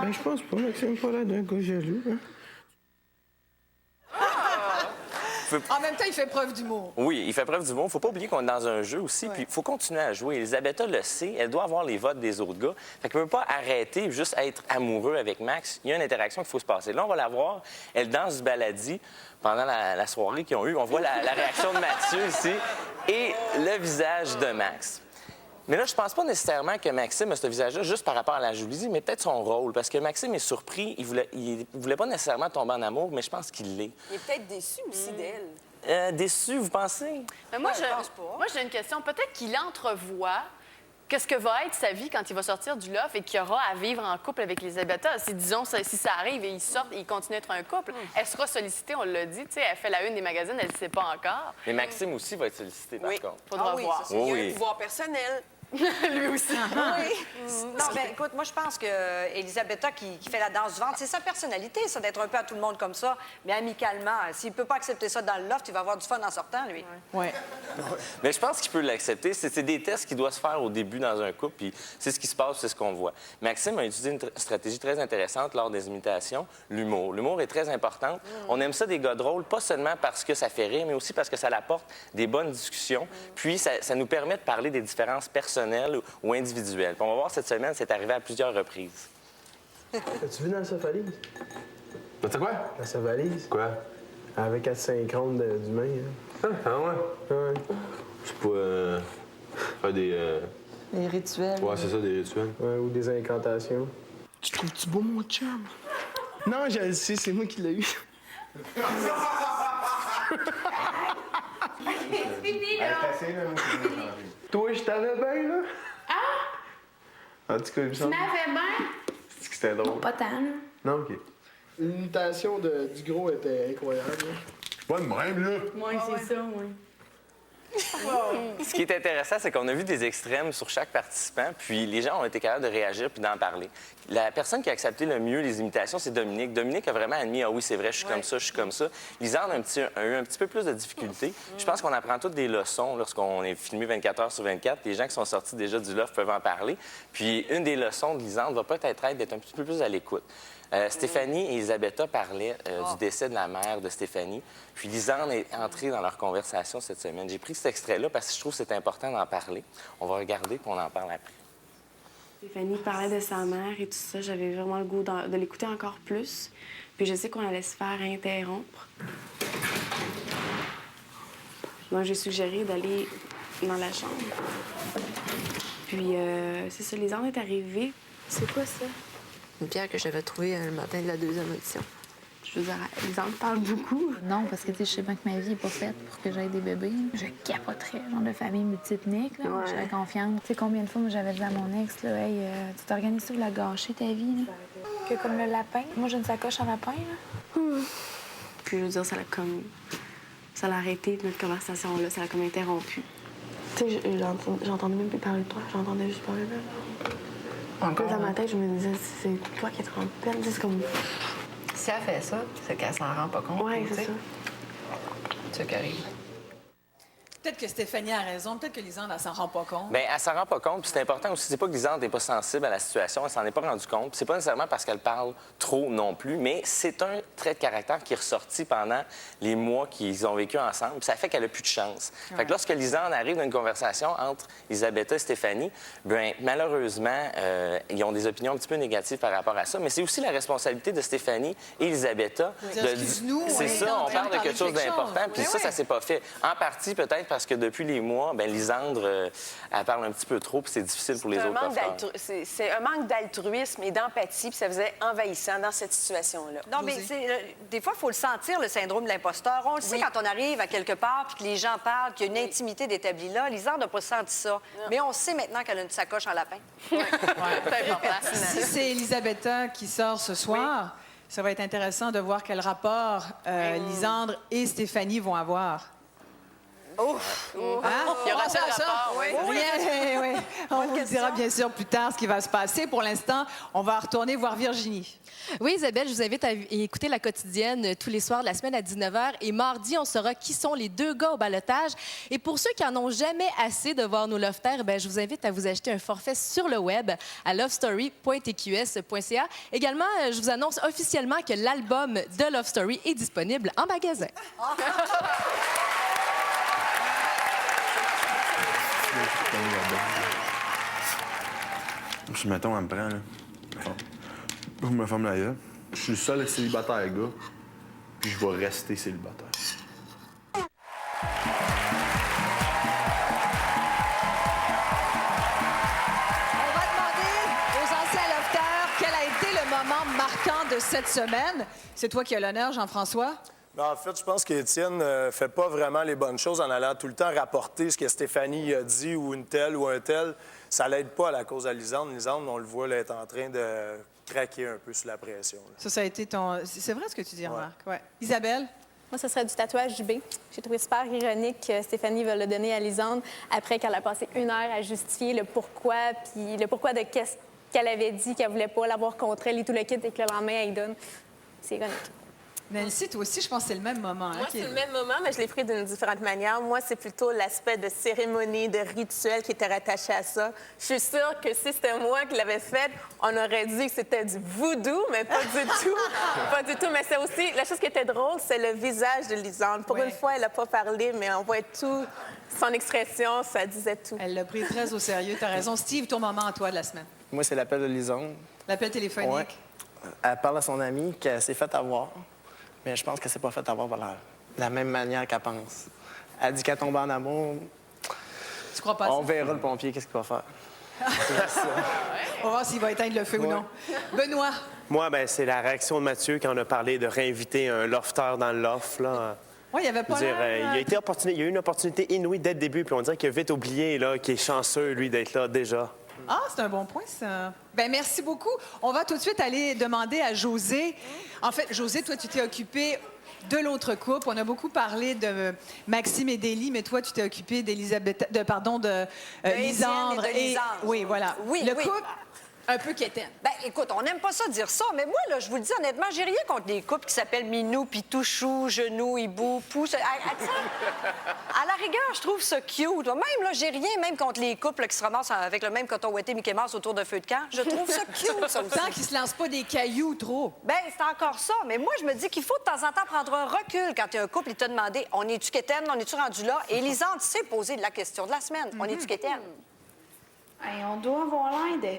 Ben, je pense pas. Maxime pas l'air d'un gars jaloux. Hein? En même temps, il fait preuve d'humour. Oui, il fait preuve d'humour. Il ne faut pas oublier qu'on est dans un jeu aussi, puis il faut continuer à jouer. Elisabetta le sait, elle doit avoir les votes des autres gars. Fait qu'elle ne peut pas arrêter juste être amoureux avec Max. Il y a une interaction qu'il faut se passer. Là, on va la voir. Elle danse du baladi pendant la soirée qu'ils ont eue. On voit la réaction de Mathieu ici et le visage de Max. Mais là, je pense pas nécessairement que Maxime a ce visage-là juste par rapport à la jalousie, mais peut-être son rôle. Parce que Maxime est surpris. Il voulait pas nécessairement tomber en amour, mais je pense qu'il l'est. Il est peut-être déçu aussi d'elle. Déçu, vous pensez? Mais moi, j'ai une question. Peut-être qu'il entrevoit qu'est-ce que va être sa vie quand il va sortir du loft et qu'il aura à vivre en couple avec Elisabetta. Si, disons, si ça arrive et ils sortent et ils continuent d'être un couple, elle sera sollicitée, on l'a dit. Elle fait la une des magazines, elle ne sait pas encore. Mais Maxime aussi va être sollicité, par contre. Faudra voir. Il y a un pouvoir personnel. Lui aussi. Oui. Non, mais écoute, moi, je pense que Elisabetta qui fait la danse du ventre, c'est sa personnalité, ça, d'être un peu à tout le monde comme ça, mais amicalement. S'il peut pas accepter ça dans le loft, il va avoir du fun en sortant, lui. Oui. Mais je pense qu'il peut l'accepter. C'est des tests qui doivent se faire au début dans un couple, puis c'est ce qui se passe, c'est ce qu'on voit. Maxime a utilisé une stratégie très intéressante lors des imitations, l'humour. L'humour est très important. On aime ça des gars drôles, pas seulement parce que ça fait rire, mais aussi parce que ça apporte des bonnes discussions. Puis ça nous permet de parler des différences personnelles ou individuelles. Puis on va voir cette semaine, c'est arrivé à plusieurs reprises. As-tu vu dans sa valise? Dans quoi? Dans sa valise. Quoi? Avec 4,50 d'humain. Ah ouais? Ouais. C'est pour faire des... Les rituels. Ouais, c'est ça, des rituels. Ouais, ou des incantations. Tu trouves-tu beau, mon chum? Non, je le sais, c'est moi qui l'ai eu. Toi, je t'avais bien, là? Ah! En tout cas, il me Tu semble. m'avais bien? C'est que c'était drôle. Pas tant, là. Non, OK. L'imitation du gros était incroyable. C'est pas de même, là. Moi, c'est ça, oui. Ce qui est intéressant, c'est qu'on a vu des extrêmes sur chaque participant, puis les gens ont été capables de réagir puis d'en parler. La personne qui a accepté le mieux les imitations, c'est Dominique. Dominique a vraiment admis « Ah oui, c'est vrai, je suis comme ça, je suis comme ça ». Lisande a eu un petit peu plus de difficultés. Je pense qu'on apprend toutes des leçons lorsqu'on est filmé 24 heures sur 24. Les gens qui sont sortis déjà du loft peuvent en parler. Puis une des leçons de Lisande va peut-être être d'être un petit peu plus à l'écoute. Stéphanie et Elisabetta parlaient du décès de la mère de Stéphanie. Puis Lisande est entrée dans leur conversation cette semaine. J'ai pris cet extrait-là parce que je trouve que c'est important d'en parler. On va regarder puis on en parle après. Stéphanie parlait de sa mère et tout ça. J'avais vraiment le goût de l'écouter encore plus. Puis je sais qu'on allait se faire interrompre. Donc j'ai suggéré d'aller dans la chambre. Puis c'est ça, Lisande est arrivée. C'est quoi ça? Une pierre que j'avais trouvée le matin de la deuxième audition. Je veux dire, Lisande parle beaucoup. Non, parce que tu sais, je sais bien que ma vie n'est pas faite pour que j'aie des bébés. Je capoterais, genre de famille multiethnique, là. Ouais. Je serais confiante. Tu sais, combien de fois, moi, j'avais dit à mon ex, là, hey, tu t'organises pour la gâcher, ta vie, là? Que comme le lapin. Moi, j'ai une sacoche en lapin, là. Puis je veux dire, ça l'a arrêté, notre conversation-là. Ça l'a comme interrompu. Tu sais, j'entendais même plus parler de toi. J'entendais juste parler de Encore, dans ma tête, je me disais, c'est toi qui es en peine. C'est comme... Si elle fait ça, c'est qu'elle s'en rend pas compte. Ouais, tu c'est sais. ça. C'est ce qui arrive. Peut-être que Stéphanie a raison, peut-être que Lisande, elle s'en rend pas compte. Bien, elle s'en rend pas compte. Puis c'est important aussi, c'est pas que Lisande n'est pas sensible à la situation, elle s'en est pas rendue compte. Puis c'est pas nécessairement parce qu'elle parle trop non plus, mais c'est un trait de caractère qui est ressorti pendant les mois qu'ils ont vécu ensemble. Puis ça fait qu'elle a plus de chance. Fait que lorsque Lisande arrive dans une conversation entre Elisabetta et Stéphanie, bien, malheureusement, ils ont des opinions un petit peu négatives par rapport à ça. Mais c'est aussi la responsabilité de Stéphanie et Elisabetta. Excuse-nous, C'est ça, on parle de quelque chose d'important. Puis ça s'est pas fait. En partie, peut-être, parce que depuis les mois, bien, Lisandre, elle parle un petit peu trop, puis c'est difficile pour les autres coiffeurs. C'est un manque d'altruisme et d'empathie, puis ça faisait envahissant dans cette situation-là. Non, mais des fois, il faut le sentir, le syndrome de l'imposteur. On le sait quand on arrive à quelque part puis que les gens parlent, qu'il y a une intimité d'établie là. Lisande n'a pas senti ça. Mais on sait maintenant qu'elle a une sacoche en lapin. C'est important. Si c'est Elisabetta qui sort ce soir, ça va être intéressant de voir quel rapport Lisandre et Stéphanie vont avoir. Ouf! Hein? Il y aura ça le ça? rapport, oui. Oui. On vous le dira bien sûr plus tard ce qui va se passer. Pour l'instant, on va retourner voir Virginie. Oui, Isabelle, je vous invite à écouter La Quotidienne tous les soirs de la semaine à 19h. Et mardi, on saura qui sont les 2 gars au ballottage. Et pour ceux qui en ont jamais assez de voir nos lofters, bien, je vous invite à vous acheter un forfait sur le web à lovestory.tqs.ca. Également, je vous annonce officiellement que l'album de Love Story est disponible en magasin. Si, mettons, elle me prend, là. Je me ferme la gueule. Je suis le seul célibataire, gars. Puis je vais rester célibataire. On va demander aux anciens lofters quel a été le moment marquant de cette semaine. C'est toi qui as l'honneur, Jean-François. Ben, en fait, je pense qu'Étienne fait pas vraiment les bonnes choses en allant tout le temps rapporter ce que Stéphanie a dit ou une telle ou un tel. Ça l'aide pas à la cause à Lisande. Lisande, on le voit, là, est en train de craquer un peu sous la pression. Là. Ça a été ton... C'est vrai ce que tu dis, Marc. Ouais. Isabelle? Moi, ce serait du tatouage du B. J'ai trouvé super ironique que Stéphanie va le donner à Lisandre après qu'elle a passé 1 heure à justifier le pourquoi, puis le pourquoi de qu'est-ce qu'elle avait dit qu'elle voulait pas l'avoir contre elle et tout le kit, et que le lendemain, elle lui donne. C'est ironique. Nancy, toi aussi, je pense que c'est le même moment. Moi, c'est le même moment, mais je l'ai pris d'une différente manière. Moi, c'est plutôt l'aspect de cérémonie, de rituel qui était rattaché à ça. Je suis sûre que si c'était moi qui l'avais fait, on aurait dit que c'était du voodoo, mais pas du tout. Pas du tout. Mais c'est aussi, la chose qui était drôle, c'est le visage de Lisandre. Pour une fois, elle n'a pas parlé, mais on voit tout. Son expression, ça disait tout. Elle l'a pris très au sérieux. Tu as raison. Steve, ton moment à toi de la semaine. Moi, c'est l'appel de Lisandre. L'appel téléphonique. Ouais. Elle parle à son amie qu'elle s'est fait avoir, mais je pense qu'elle s'est pas fait avoir par la même manière qu'elle pense. Elle dit qu'elle tombe en amour. Tu crois pas ça? On verra le pompier, qu'est-ce qu'il va faire. On va voir s'il va éteindre le feu ou non. Benoît. Moi, ben, c'est la réaction de Mathieu quand on a parlé de réinviter un lofteur dans le loft, là. Oui, il y avait pas Je veux dire, il y a eu une opportunité inouïe dès le début, puis on dirait qu'il a vite oublié là, qu'il est chanceux, lui, d'être là déjà. Ah, c'est un bon point, ça. Bien, merci beaucoup. On va tout de suite aller demander à José. En fait, José, toi, tu t'es occupé de l'autre couple. On a beaucoup parlé de Maxime et d'Élie, mais toi, tu t'es occupé d'Élisabeth, Lisandre. Et de Lisandre. Oui, voilà. Oui, le oui. couple, un peu quétaine. Ben, écoute, on n'aime pas ça dire ça, mais moi, là, je vous le dis honnêtement, j'ai rien contre les couples qui s'appellent Minou, puis Touchou, Genou, Hibou, Pouce. À la rigueur, je trouve ça cute. Même, là, j'ai rien même contre les couples là, qui se ramassent avec le même coton ouetté Mickey Mouse autour d'un feu de camp. Je trouve ça cute, ça aussi. Tant qu'ils se lancent pas des cailloux trop. Ben, c'est encore ça. Mais moi, je me dis qu'il faut de temps en temps prendre un recul quand il y a un couple, il t'a demandé on est-tu quétaine, on est-tu rendu là? Et Lisandre s'est posé la question de la semaine. On est-tu quétaine? Hey, on doit avoir l'air de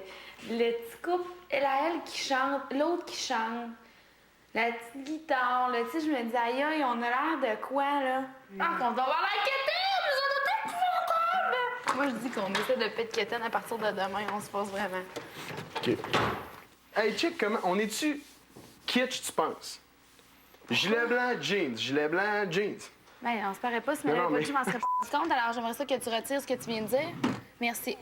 le petit couple, elle qui chante, l'autre qui chante, la petite guitare, là, tu sais, je me dis, aïe, aïe, on a l'air de quoi, là? Ah, qu'on doit avoir l'air quétaine, nous on doit être épouvantables! Moi, je dis qu'on essaie de pète quétaine à partir de demain, on se passe vraiment. OK. Hey, check, comment... On est-tu kitsch, tu penses? Gilet blanc, jeans. Gilet blanc, jeans. Ben, on se paraît pas, si m'avait pas dit, je m'en serais pas compte, alors j'aimerais ça que tu retires ce que tu viens de dire. Merci.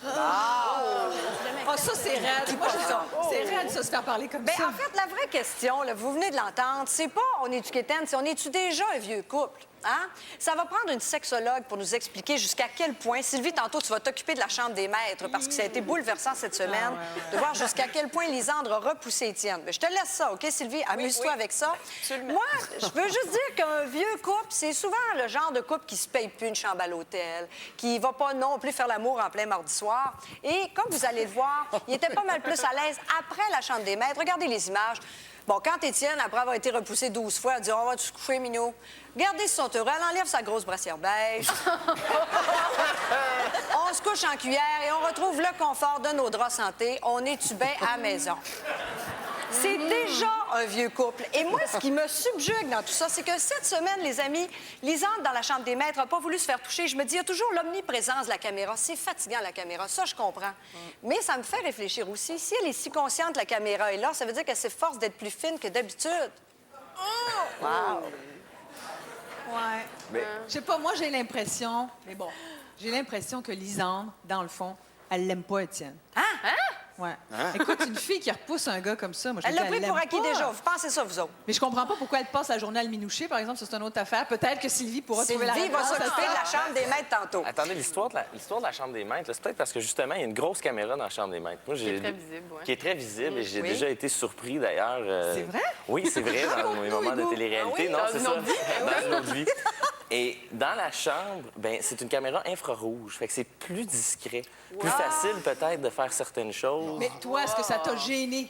Ah, ça, c'est raide. Moi, j'aime ça. C'est raide, ça, se faire parler comme ça. En fait, la vraie question, là, vous venez de l'entendre, c'est pas on est-tu quétaine, c'est on est-tu déjà un vieux couple? Hein? Ça va prendre une sexologue pour nous expliquer jusqu'à quel point. Sylvie, tantôt, tu vas t'occuper de la chambre des maîtres parce que ça a été bouleversant cette semaine de voir jusqu'à quel point Lisandre a repoussé Étienne. Mais je te laisse ça, OK, Sylvie? Amuse-toi avec ça. Absolument. Moi, je veux juste dire qu'un vieux couple, c'est souvent le genre de couple qui se paye plus une chambre à l'hôtel, qui va pas non plus faire l'amour en plein mardi soir. Et comme vous allez le voir, il était pas mal plus à l'aise après la chambre des maîtres. Regardez les images. Bon, quand Étienne, après avoir été repoussé 12 fois, elle dit « On va se coucher, Minou? » Regardez si sont heureux. Elle enlève sa grosse brassière beige. On se couche en cuillère et on retrouve le confort de nos draps santé. On est-tu bien à la maison? C'est déjà un vieux couple. Et moi, ce qui me subjugue dans tout ça, c'est que cette semaine, les amis, Lisandre, dans la chambre des maîtres, n'a pas voulu se faire toucher. Je me dis, il y a toujours l'omniprésence de la caméra. C'est fatigant, la caméra. Ça, je comprends. Mais ça me fait réfléchir aussi. Si elle est si consciente que la caméra est là, ça veut dire qu'elle s'efforce d'être plus fine que d'habitude. Oh! Wow! Ouais. Je sais pas, moi, j'ai l'impression... Mais bon, j'ai l'impression que Lisandre, dans le fond, elle l'aime pas, Étienne. Hein? Ouais. Hein? Écoute, une fille qui repousse un gars comme ça, moi, je Elle me l'a dis, pris l'aime pour acquis pas. déjà. Vous pensez ça, vous autres? Mais je comprends pas pourquoi elle passe la journée à le minoucher, par exemple. Ça, c'est une autre affaire. Peut-être que Sylvie pourra trouver la Sylvie va réponse à s'occuper de ça. la chambre des maîtres tantôt. Attendez, l'histoire de la chambre des maîtres, là, c'est peut-être parce que justement, il y a une grosse caméra dans la chambre des maîtres. Moi, Qui est très visible, ouais. Qui est très visible, et j'ai Oui. déjà été surpris d'ailleurs. C'est vrai? Oui, c'est vrai, dans mes moments de télé-réalité. Ah oui? Non, Dans c'est une ça. autre vie? Dans une autre vie. Et dans la chambre, ben c'est une caméra infrarouge. Fait que c'est plus discret. Plus facile peut-être de faire certaines choses. Mais toi, est-ce que ça t'a gêné?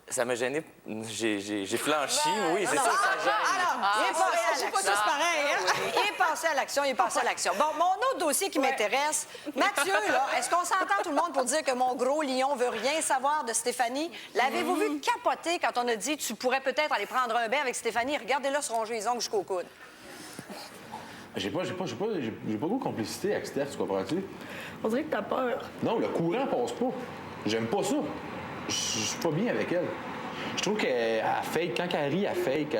Ça m'a gêné. J'ai flanchi, oui, c'est ça, ça gêne. Il est passé à c'est pas l'action. tous pareils, hein? Il est passé à l'action, il est passé à l'action. Bon, mon autre dossier qui m'intéresse, Mathieu, là, est-ce qu'on s'entend tout le monde pour dire que mon gros lion veut rien savoir de Stéphanie? L'avez-vous vu capoter quand on a dit tu pourrais peut-être aller prendre un bain avec Stéphanie? Regardez-là se ronger les ongles jusqu'au coude. J'ai pas beaucoup de complicité avec Steph, tu comprends-tu? On dirait que t'as peur. Non, le courant passe pas. J'aime pas ça. Je suis pas bien avec elle. Je trouve qu'elle fake. Quand elle rit, elle fake.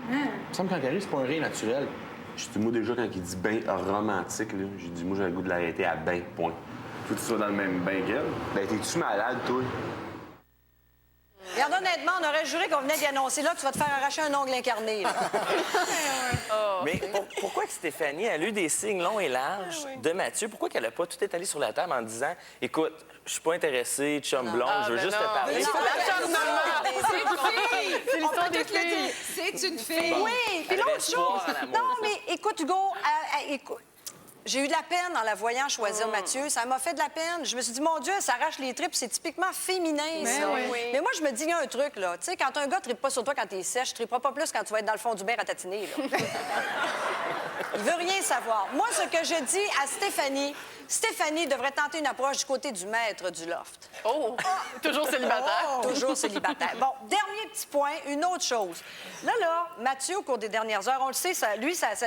Il me semble que quand elle rit, c'est pas un rire naturel. Je dis, moi, déjà, quand il dit bain romantique, là, j'ai dit, moi, j'ai le goût de l'arrêter à bain, point. Faut que tu sois dans le même bain qu'elle. Ben, t'es-tu malade, toi? Regarde, honnêtement, on aurait juré qu'on venait d'y annoncer là, tu vas te faire arracher un ongle incarné. Là. Mais pourquoi que Stéphanie, elle a eu des signes longs et larges de Mathieu? Pourquoi qu'elle n'a pas tout étalé sur la table en disant « Écoute, je suis pas intéressée, chum blonde, je veux juste te parler. » C'est l'histoire des filles. C'est une fille. Oui, puis l'autre chose... Non, mais écoute, Hugo, écoute... J'ai eu de la peine en la voyant choisir Mathieu. Ça m'a fait de la peine. Je me suis dit, mon Dieu, elle s'arrache les tripes. C'est typiquement féminin, ça. Mais moi, je me dis, il y a un truc, là. Tu sais, quand un gars ne tripe pas sur toi quand t'es sèche, tu triperas pas plus quand tu vas être dans le fond du bain à tatiner, là. Il veut rien savoir. Moi, ce que je dis à Stéphanie devrait tenter une approche du côté du maître du loft. Oh! Toujours célibataire. Toujours célibataire. Bon, dernier petit point, une autre chose. Là, Mathieu, au cours des dernières heures, on le sait, sa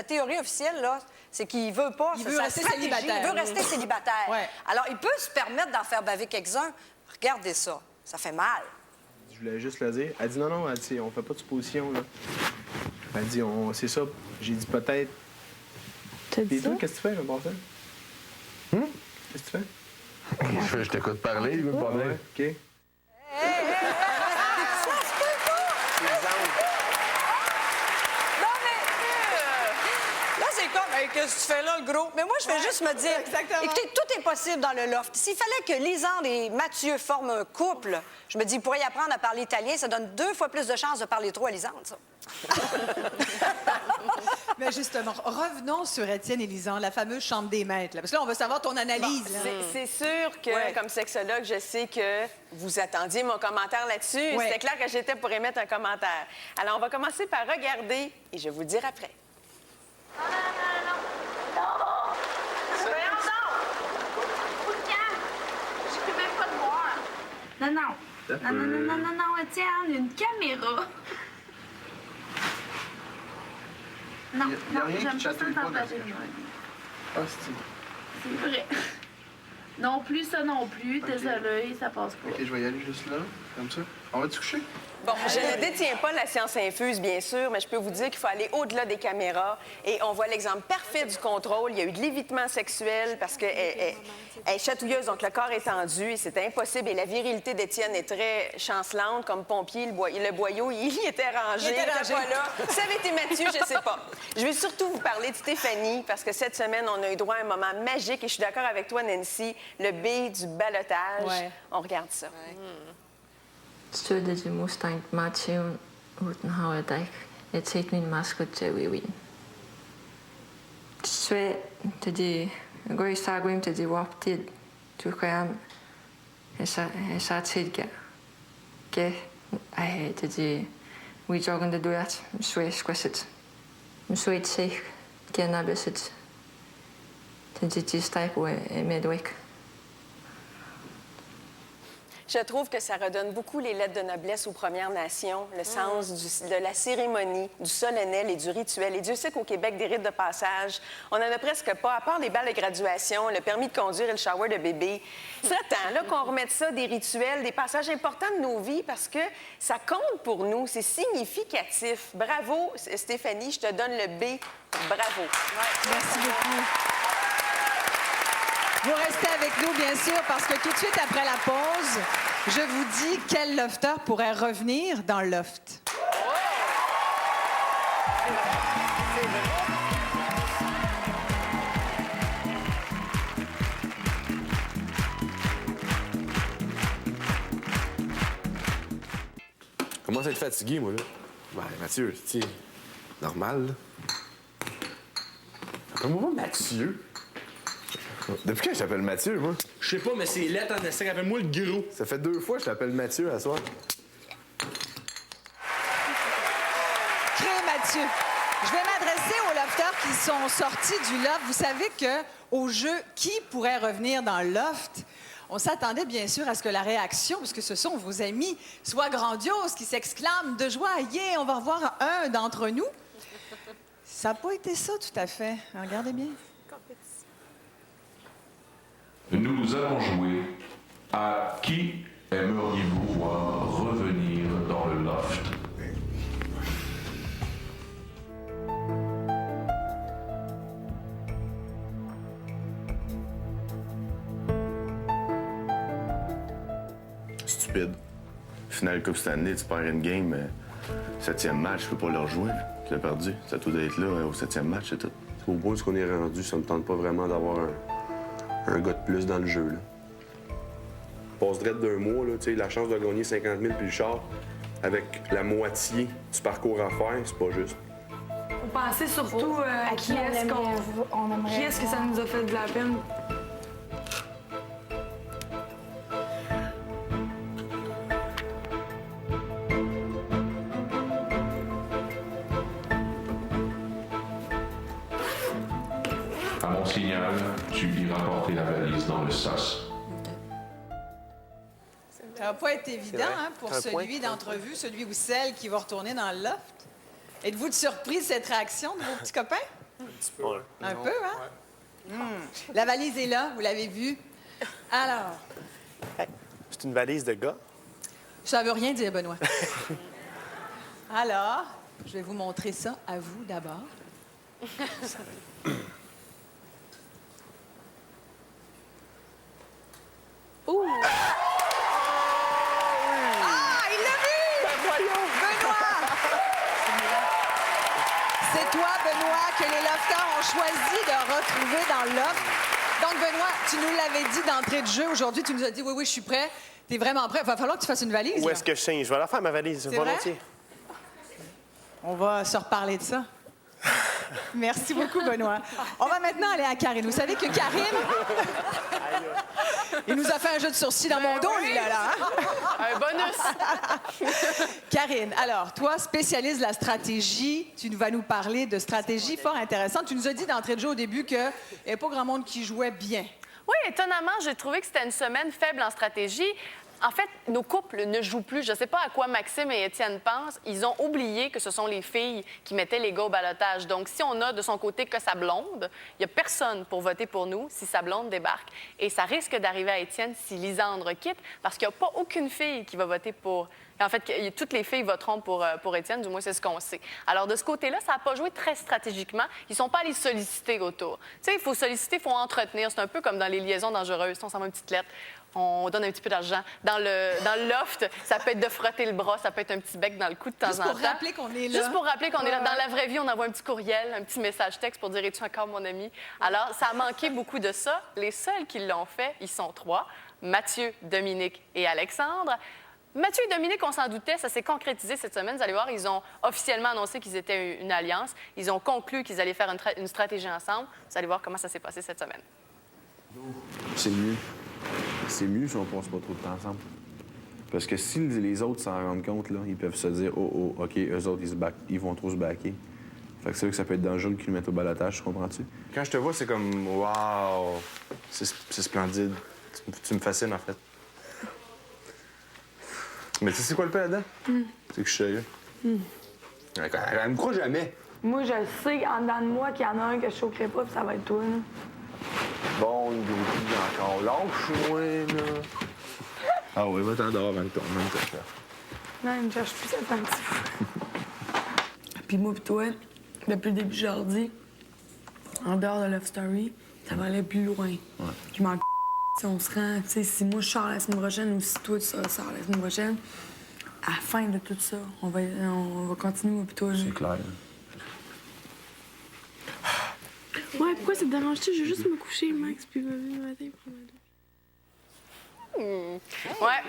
théorie officielle, là, c'est qu'il veut pas... Il veut rester célibataire. Il veut rester célibataire. Ouais. Alors, il peut se permettre d'en faire baver quelques-uns. Regardez ça. Ça fait mal. Je voulais juste le dire. Elle dit non, elle dit, on fait pas de supposition, là. Elle dit, c'est ça. J'ai dit peut-être. T'as dit Et toi, ça? qu'est-ce que tu fais, mon bon Qu'est-ce que tu fais? Je t'écoute parler, il veut parler. Ouais, OK. Là, c'est comme, hey, qu'est-ce que tu fais là, le gros? Mais moi, je vais juste me dire, écoutez, tout est possible dans le loft. S'il fallait que Lisande et Mathieu forment un couple, je me dis, ils pourraient y apprendre à parler italien. Ça donne 2 fois plus de chances de parler trop à Lisande, ça. Mais justement, revenons sur Étienne et Lisande, la fameuse chambre des maîtres. Là. Parce que là, on veut savoir ton analyse. Bon, c'est sûr que, comme sexologue, je sais que vous attendiez mon commentaire là-dessus. Ouais. C'était clair que j'étais pour émettre un commentaire. Alors, on va commencer par regarder et je vais vous le dire après. Je peux même pas te voir. Non, Étienne, une caméra. Non, Y a rien qui j'aime pas ça chatouille pas dans t'entager. Ah, c'est... C'est vrai. Non plus, ça non plus. Ok. Désolée, ça passe pas. OK, je vais y aller juste là, comme ça. On va te coucher? Bon, je ne détiens pas la science infuse, bien sûr, mais je peux vous dire qu'il faut aller au-delà des caméras. Et on voit l'exemple parfait du contrôle. Il y a eu de l'évitement sexuel parce qu'elle est chatouilleuse, donc le corps est tendu et c'était impossible. Et la virilité d'Étienne est très chancelante, comme pompier. Le boyau, il était rangé. Il était pas là. Si ça avait été Mathieu, je sais pas. Je vais surtout vous parler de Stéphanie parce que cette semaine, on a eu droit à un moment magique et je suis d'accord avec toi, Nancy, le B du ballottage. Ouais. On regarde ça. Støttede modstand Martin Utenhauer et teknin maskot Win. Sve tedy goi sagwim tedy waptid tukam esa tilga. Ke ai tedy we jogen de duat sve squasit. Msweit sich kenabesit. Tedy type medwek. Je trouve que ça redonne beaucoup les lettres de noblesse aux Premières Nations, le sens de la cérémonie, du solennel et du rituel. Et Dieu sait qu'au Québec, des rites de passage, on n'en a presque pas, à part les balles de graduation, le permis de conduire et le shower de bébé. C'est temps là qu'on remette ça, des rituels, des passages importants de nos vies, parce que ça compte pour nous, c'est significatif. Bravo, Stéphanie, je te donne le B. Bravo. Merci beaucoup. Vous restez avec nous, bien sûr, parce que tout de suite après la pause, je vous dis quel lofter pourrait revenir dans le loft. Comment ça être fatigué, moi, là? Ben, Mathieu, tu sais, normal, là. Appelle-moi pas Mathieu. Depuis quand je t'appelle Mathieu, moi? Je sais pas, mais c'est lettre en essai. Appelle-moi le gros. Ça fait 2 fois que je t'appelle Mathieu à soir. Crée Mathieu. Je vais m'adresser aux lofters qui sont sortis du loft. Vous savez qu'au jeu « Qui pourrait revenir dans le loft », on s'attendait bien sûr à ce que la réaction, puisque ce sont vos amis, soit grandiose, qui s'exclament de joie « Yeah, on va revoir un d'entre nous ». Ça n'a pas été ça tout à fait. Regardez bien. Nous allons jouer à qui aimeriez-vous voir revenir dans le loft? Stupide. Finale Coupe Stanley, tu perds une game, 7e match, je peux pas le rejouer. Tu l'as perdu. Ça doit être là au 7e match, c'est tout. Au point où on est rendu, ça me tente pas vraiment d'avoir un gars de plus dans le jeu. Là. Passe direct d'un mois, là, la chance de gagner 50 000 puis le char, avec la moitié du parcours à faire, c'est pas juste. Vous pensez surtout à qui est-ce que ça nous a fait de la peine? À mon signal, tu iras porter la valise dans le sas. Ça va pas être évident vrai. hein, pour Un point. celui d'entrevue, celui ou celle qui va retourner dans le loft. Êtes-vous surpris de cette réaction de vos petits copains? Un petit peu. Un peu, hein? La valise est là, vous l'avez vue. Alors, C'est une valise de gars. ça veut rien dire, Benoît. Alors, je vais vous montrer ça à vous d'abord. Ouh! Ah, il l'a vu! Benoît! C'est toi, Benoît, que les lofters ont choisi de retrouver dans le loft. Donc, Benoît, tu nous l'avais dit d'entrée de jeu. Aujourd'hui, tu nous as dit, oui, je suis prêt. T'es vraiment prêt. Il va falloir que tu fasses une valise. Où là. est-ce que je signe? Je vais la faire, ma valise, C'est volontiers. On va se reparler de ça. Merci beaucoup, Benoît. On va maintenant aller à Karine. Vous savez que Karine... Il nous a fait un jeu de sourcils dans mon dos, lui, là. Hein? Un bonus! Karine, alors, toi, spécialiste de la stratégie, tu vas nous parler de stratégie fort intéressante. Tu nous as dit d'entrée de jeu au début qu'il n'y avait pas grand monde qui jouait bien. Oui, étonnamment, j'ai trouvé que c'était une semaine faible en stratégie. En fait, nos couples ne jouent plus. Je ne sais pas à quoi Maxime et Étienne pensent. Ils ont oublié que ce sont les filles qui mettaient les gars au ballottage. Donc, si on a de son côté que sa blonde, il n'y a personne pour voter pour nous si sa blonde débarque. Et ça risque d'arriver à Étienne si Lisandre quitte, parce qu'il n'y a pas aucune fille qui va voter pour... En fait, toutes les filles voteront pour Étienne, du moins c'est ce qu'on sait. Alors, de ce côté-là, ça n'a pas joué très stratégiquement. Ils ne sont pas allés solliciter autour. Tu sais, il faut solliciter, il faut entretenir. C'est un peu comme dans les liaisons dangereuses. On s'envoie une petite lettre, on donne un petit peu d'argent. Dans le loft, ça peut être de frotter le bras, ça peut être un petit bec dans le cou de temps en temps. Juste pour rappeler qu'on est là. Juste pour rappeler qu'on est là. Dans la vraie vie, on envoie un petit courriel, un petit message texte pour dire « Es-tu encore mon ami? » Alors, ça a manqué beaucoup de ça. Les seuls qui l'ont fait, ils sont 3, Mathieu, Dominique et Alexandre. Mathieu et Dominique, on s'en doutait, ça s'est concrétisé cette semaine. Vous allez voir, ils ont officiellement annoncé qu'ils étaient une alliance. Ils ont conclu qu'ils allaient faire une stratégie ensemble. Vous allez voir comment ça s'est passé cette semaine. C'est mieux. C'est mieux si on passe pas trop de temps ensemble. Parce que si les autres s'en rendent compte, là, ils peuvent se dire « Oh, OK, eux autres, ils vont trop se baquer. » Fait que c'est là que ça peut être dangereux qu'ils mettent au balotage, tu comprends-tu? Quand je te vois, c'est comme « Wow! C'est splendide. Tu me fascines, en fait. » Mais tu sais, c'est quoi le pire là-dedans? C'est que je suis sérieux. Elle me croit jamais. Moi, je sais en dedans de moi qu'il y en a un que je choquerai pas, puis ça va être toi. Là. Bon, il est encore lâche-moi, là. Ah oui, va t'en dehors avant que Non, il me cherche plus, ça fait un petit fou. Puis moi pis toi, depuis le début, je leur dis, en dehors de Love Story, ça va aller plus loin. Je m'en si on se rend, tu sais, si moi je sors la semaine prochaine ou si toi tu sors la semaine prochaine, à la fin de tout ça, on va continuer, moi pis toi. C'est clair. Ouais, pourquoi ça te dérange-tu? Je vais juste me coucher, Max, puis venir le matin prendre ma douche. Ouais.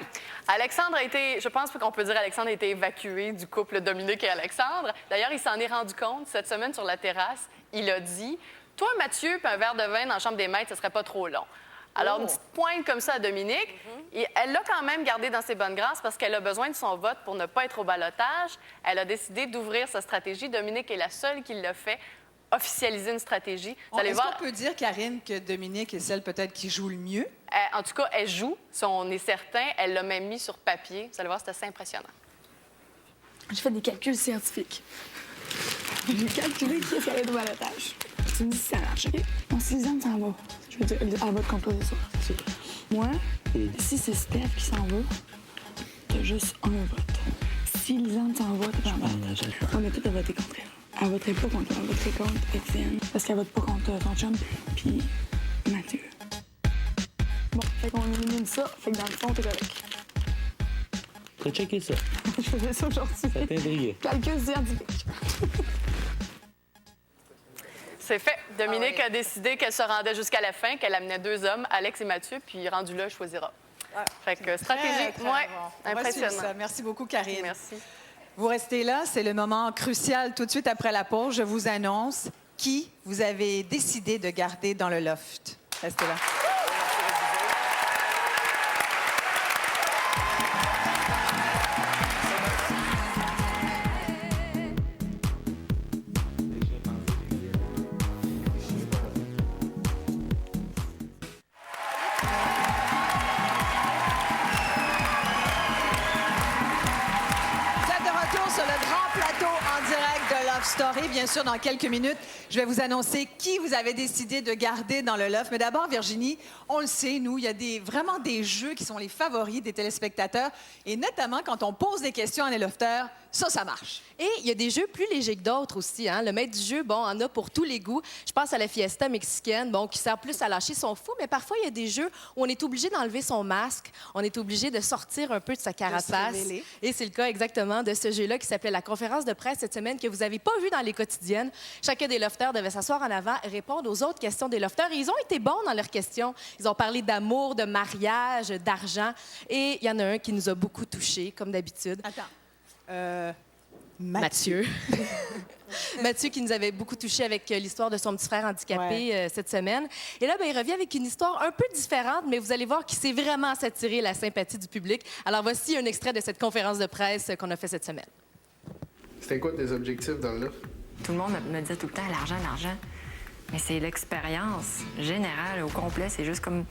Alexandre a été, je pense qu'on peut dire Alexandre a été évacué du couple Dominique et Alexandre. D'ailleurs, il s'en est rendu compte cette semaine sur la terrasse. Il a dit, toi, Mathieu, puis un verre de vin dans la chambre des maîtres, ce serait pas trop long. Alors, une petite pointe comme ça à Dominique. Et elle l'a quand même gardé dans ses bonnes grâces parce qu'elle a besoin de son vote pour ne pas être au ballottage. Elle a décidé d'ouvrir sa stratégie. Dominique est la seule qui l'a fait, officialiser une stratégie. Est-ce qu'on peut dire, Karine, que Dominique est celle peut-être qui joue le mieux? En tout cas, elle joue, ça, on est certain. Elle l'a même mis sur papier. Vous allez voir, c'est assez impressionnant. J'ai fait des calculs scientifiques. J'ai calculé qui est-ce qui allait au ballottage. Tu me dis si ça marche, OK? Mon Suzanne s'en va. Je veux dire, elle va te composer ça. Moi, si c'est Steph qui s'en va, t'as juste un vote. Si Lisanne s'en va, t'as pas un vote. On mais toi, t'as voté contre elle. Elle voterait pas contre toi, elle voterait contre Étienne. Parce qu'elle vote pas contre ton chum, puis Mathieu. Bon, fait qu'on élimine ça, fait que dans le fond, t'es correct. T'as checké ça? Je faisais ça aujourd'hui. Ça t'intriguait. Calcul scientifique. C'est fait. Dominique a décidé qu'elle se rendait jusqu'à la fin, qu'elle amenait 2 hommes, Alex et Mathieu, puis rendu là, elle choisira. Fait que stratégie, Très ouais, bon. On va impressionnant. suivre ça. Merci beaucoup, Karine. Merci. Vous restez là, c'est le moment crucial. Tout de suite après la pause, je vous annonce qui vous avez décidé de garder dans le loft. Restez là. Story, bien sûr, dans quelques minutes. Je vais vous annoncer qui vous avez décidé de garder dans le loft. Mais d'abord, Virginie, on le sait, nous, il y a vraiment des jeux qui sont les favoris des téléspectateurs. Et notamment, quand on pose des questions à les lofters, ça marche. Et il y a des jeux plus légers que d'autres aussi. Hein? Le maître du jeu, bon, en a pour tous les goûts. Je pense à la fiesta mexicaine, bon, qui sert plus à lâcher son fou, mais parfois, il y a des jeux où on est obligé d'enlever son masque, on est obligé de sortir un peu de sa carapace. Et c'est le cas exactement de ce jeu-là qui s'appelait la conférence de presse cette semaine que vous n'avez pas vu dans les quotidiennes. Chacun des lofters devait s'asseoir en avant et répondre aux autres questions des lofters. Et ils ont été bons dans leurs questions. Ils ont parlé d'amour, de mariage, d'argent. Et il y en a un qui nous a beaucoup touchés, comme d'habitude. Attends. Mathieu. Mathieu qui nous avait beaucoup touché avec l'histoire de son petit frère handicapé cette semaine. Et là, il revient avec une histoire un peu différente, mais vous allez voir qu'il sait vraiment s'attirer la sympathie du public. Alors voici un extrait de cette conférence de presse qu'on a fait cette semaine. C'était quoi tes objectifs dans le loft? Tout le monde me disait tout le temps l'argent, l'argent. Mais c'est l'expérience générale au complet. C'est juste comme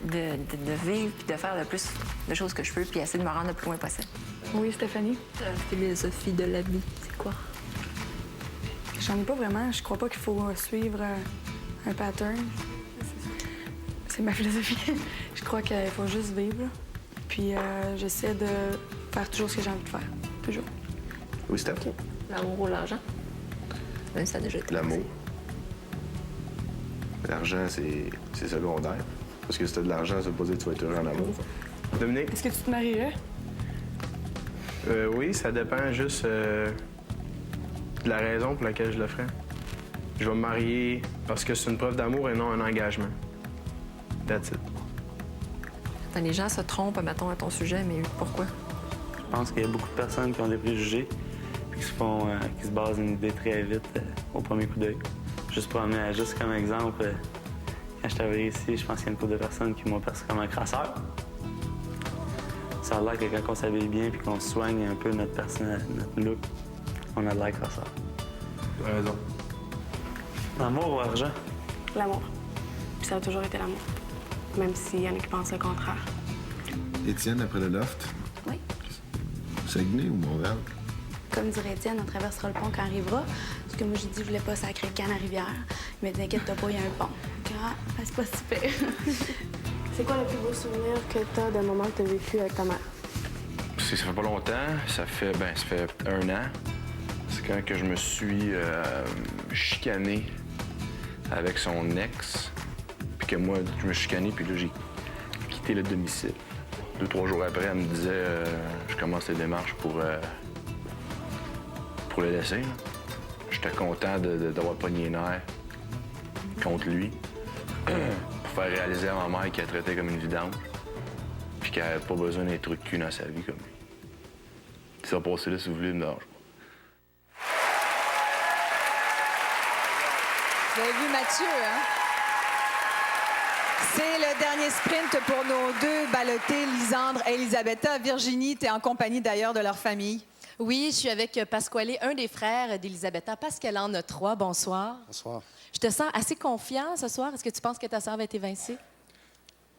de vivre puis de faire le plus de choses que je peux puis essayer de me rendre le plus loin possible. Oui, Stéphanie? La philosophie de la vie, c'est quoi? J'en ai pas vraiment. Je crois pas qu'il faut suivre un pattern. C'est ma philosophie. Je crois qu'il faut juste vivre. Là. Puis j'essaie de faire toujours ce que j'ai envie de faire. Toujours. Oui, Steph? Okay. L'amour ou l'argent? Même ça a déjà été. L'amour. L'argent, c'est secondaire. Parce que si t'as de l'argent, ça veut pas dire que tu vas être heureux en amour. Dominique? Est-ce que tu te marierais? Oui, ça dépend juste de la raison pour laquelle je le ferais. Je vais me marier parce que c'est une preuve d'amour et non un engagement. That's it. Attends, les gens se trompent, mettons, à ton sujet, mais pourquoi? Je pense qu'il y a beaucoup de personnes qui ont des préjugés et qui se basent une idée très vite au premier coup d'œil. Juste comme exemple, quand je suis arrivé ici, je pense qu'il y a une couple de personnes qui m'ont perçu comme un crasseur. Ça a l'air que quand on s'habille bien et qu'on soigne un peu notre personne, notre look, on a de l'air crasseur. Tu as raison. L'amour ou l'argent? L'amour. Puis ça a toujours été l'amour. Même s'il y en a qui pensent le contraire. Étienne, après le loft? Oui. Saguenay ou Montréal? Comme dirait Étienne, on traversera le pont quand on arrivera. Parce que moi, j'ai dit, je voulais pas sacrer le canne à rivière. Mais t'inquiète pas, il y a un pont. Ah, c'est pas super. C'est quoi le plus beau souvenir que t'as d'un moment que t'as vécu avec ta mère? Ça fait pas longtemps. Ça fait 1 an. C'est quand que je me suis chicané avec son ex. Puis que moi, je me suis chicané, puis là, j'ai quitté le domicile. 2-3 jours après, elle me disait je commence les démarches pour le laisser. J'étais content d'avoir pogné les nerfs contre lui pour faire réaliser à ma mère qu'elle traitait comme une vidange puis qu'elle n'avait pas besoin d'un truc de cul dans sa vie comme lui. Ça va passer là si vous voulez, me dérange pas. Vous avez vu Mathieu, hein? C'est le dernier sprint pour nos 2 ballottés, Lisandre et Elisabetta. Virginie, tu es en compagnie d'ailleurs de leur famille. Oui, je suis avec Pasquale, un des frères d'Elisabetta, parce qu'elle en a 3. Bonsoir. Bonsoir. Je te sens assez confiant ce soir. Est-ce que tu penses que ta sœur va être évincée?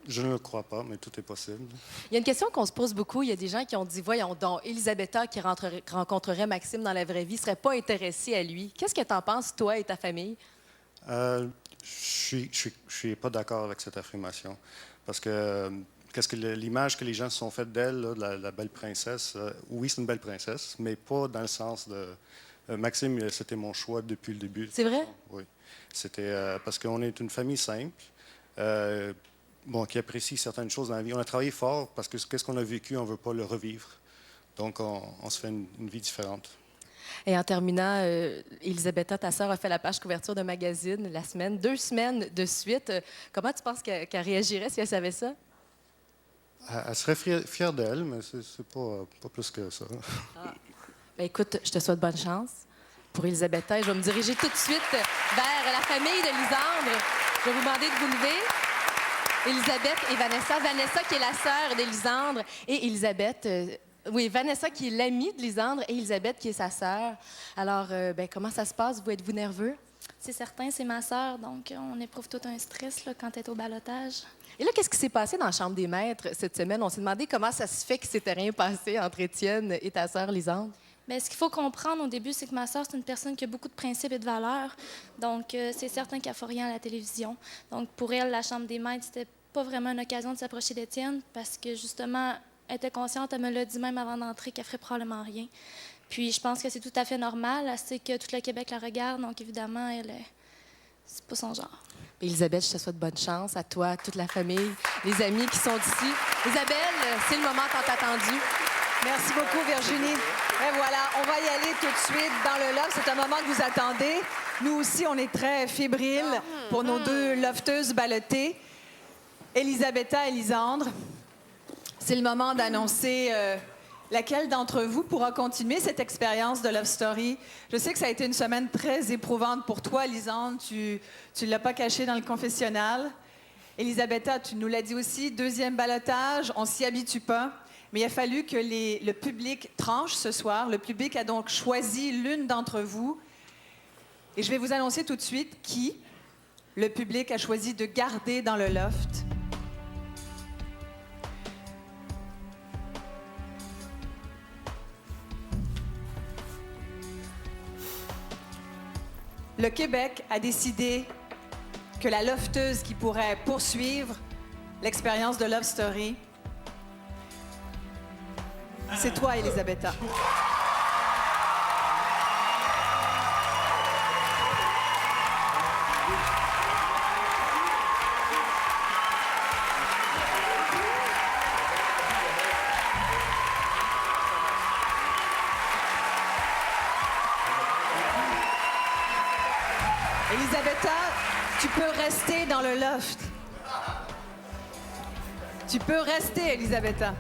Je ne le crois pas, mais tout est possible. Il y a une question qu'on se pose beaucoup. Il y a des gens qui ont dit, voyons donc, Elisabetta qui rencontrerait Maxime dans la vraie vie ne serait pas intéressée à lui. Qu'est-ce que tu en penses, toi et ta famille? Je suis pas d'accord avec cette affirmation. Parce que l'image que les gens se sont faite d'elle, de la belle princesse, oui, c'est une belle princesse, mais pas dans le sens de... Maxime, c'était mon choix depuis le début. C'est vrai? Oui. C'était parce qu'on est une famille simple, qui apprécie certaines choses dans la vie. On a travaillé fort parce que qu'est-ce qu'on a vécu, on ne veut pas le revivre. Donc, on se fait une vie différente. Et en terminant, Elisabetta, ta sœur, a fait la page couverture d'un magazine la semaine, 2 semaines de suite. Comment tu penses qu'elle réagirait si elle savait ça? Elle serait fière d'elle, mais c'est pas plus que ça. Ah. Bien, écoute, je te souhaite bonne chance pour Elisabetta. Et je vais me diriger tout de suite vers la famille de Lisandre. Je vais vous demander de vous lever. Elisabeth et Vanessa. Vanessa qui est la sœur d'Elisandre et Elisabeth... Oui, Vanessa qui est l'amie de Lisandre et Elisabeth qui est sa sœur. Alors, comment ça se passe? Êtes-vous nerveux? C'est certain, c'est ma sœur, donc on éprouve tout un stress là, quand elle est au ballottage. Et là, qu'est-ce qui s'est passé dans la Chambre des maîtres cette semaine? On s'est demandé comment ça se fait qu'il s'était rien passé entre Étienne et ta sœur Lisandre. Bien, ce qu'il faut comprendre au début, c'est que ma sœur, c'est une personne qui a beaucoup de principes et de valeurs. Donc, c'est certain qu'elle ne fait rien à la télévision. Donc, pour elle, la Chambre des maîtres, c'était pas vraiment une occasion de s'approcher d'Étienne parce que, justement, elle était consciente, elle me l'a dit même avant d'entrer, qu'elle ferait probablement rien. Puis je pense que c'est tout à fait normal. Elle sait que tout le Québec la regarde, donc évidemment, c'est pas son genre. Élisabeth, je te souhaite bonne chance à toi, à toute la famille, les amis qui sont ici. Isabelle, c'est le moment tant attendu. Merci beaucoup, Virginie. Et voilà, on va y aller tout de suite dans le loft. C'est un moment que vous attendez. Nous aussi, on est très fébriles pour nos 2 lofteuses ballottées. Elisabetta et Lisandre. C'est le moment d'annoncer laquelle d'entre vous pourra continuer cette expérience de Love Story. Je sais que ça a été une semaine très éprouvante pour toi, Lisandre. Tu ne l'as pas caché dans le confessionnal. Elisabetta, tu nous l'as dit aussi, 2e ballottage, on s'y habitue pas. Mais il a fallu que le public tranche ce soir. Le public a donc choisi l'une d'entre vous. Et je vais vous annoncer tout de suite qui le public a choisi de garder dans le loft. Le Québec a décidé que la lofteuse qui pourrait poursuivre l'expérience de Love Story, c'est toi, Elisabetta. Elisabetta, tu peux rester dans le loft. Tu peux rester, Elisabetta.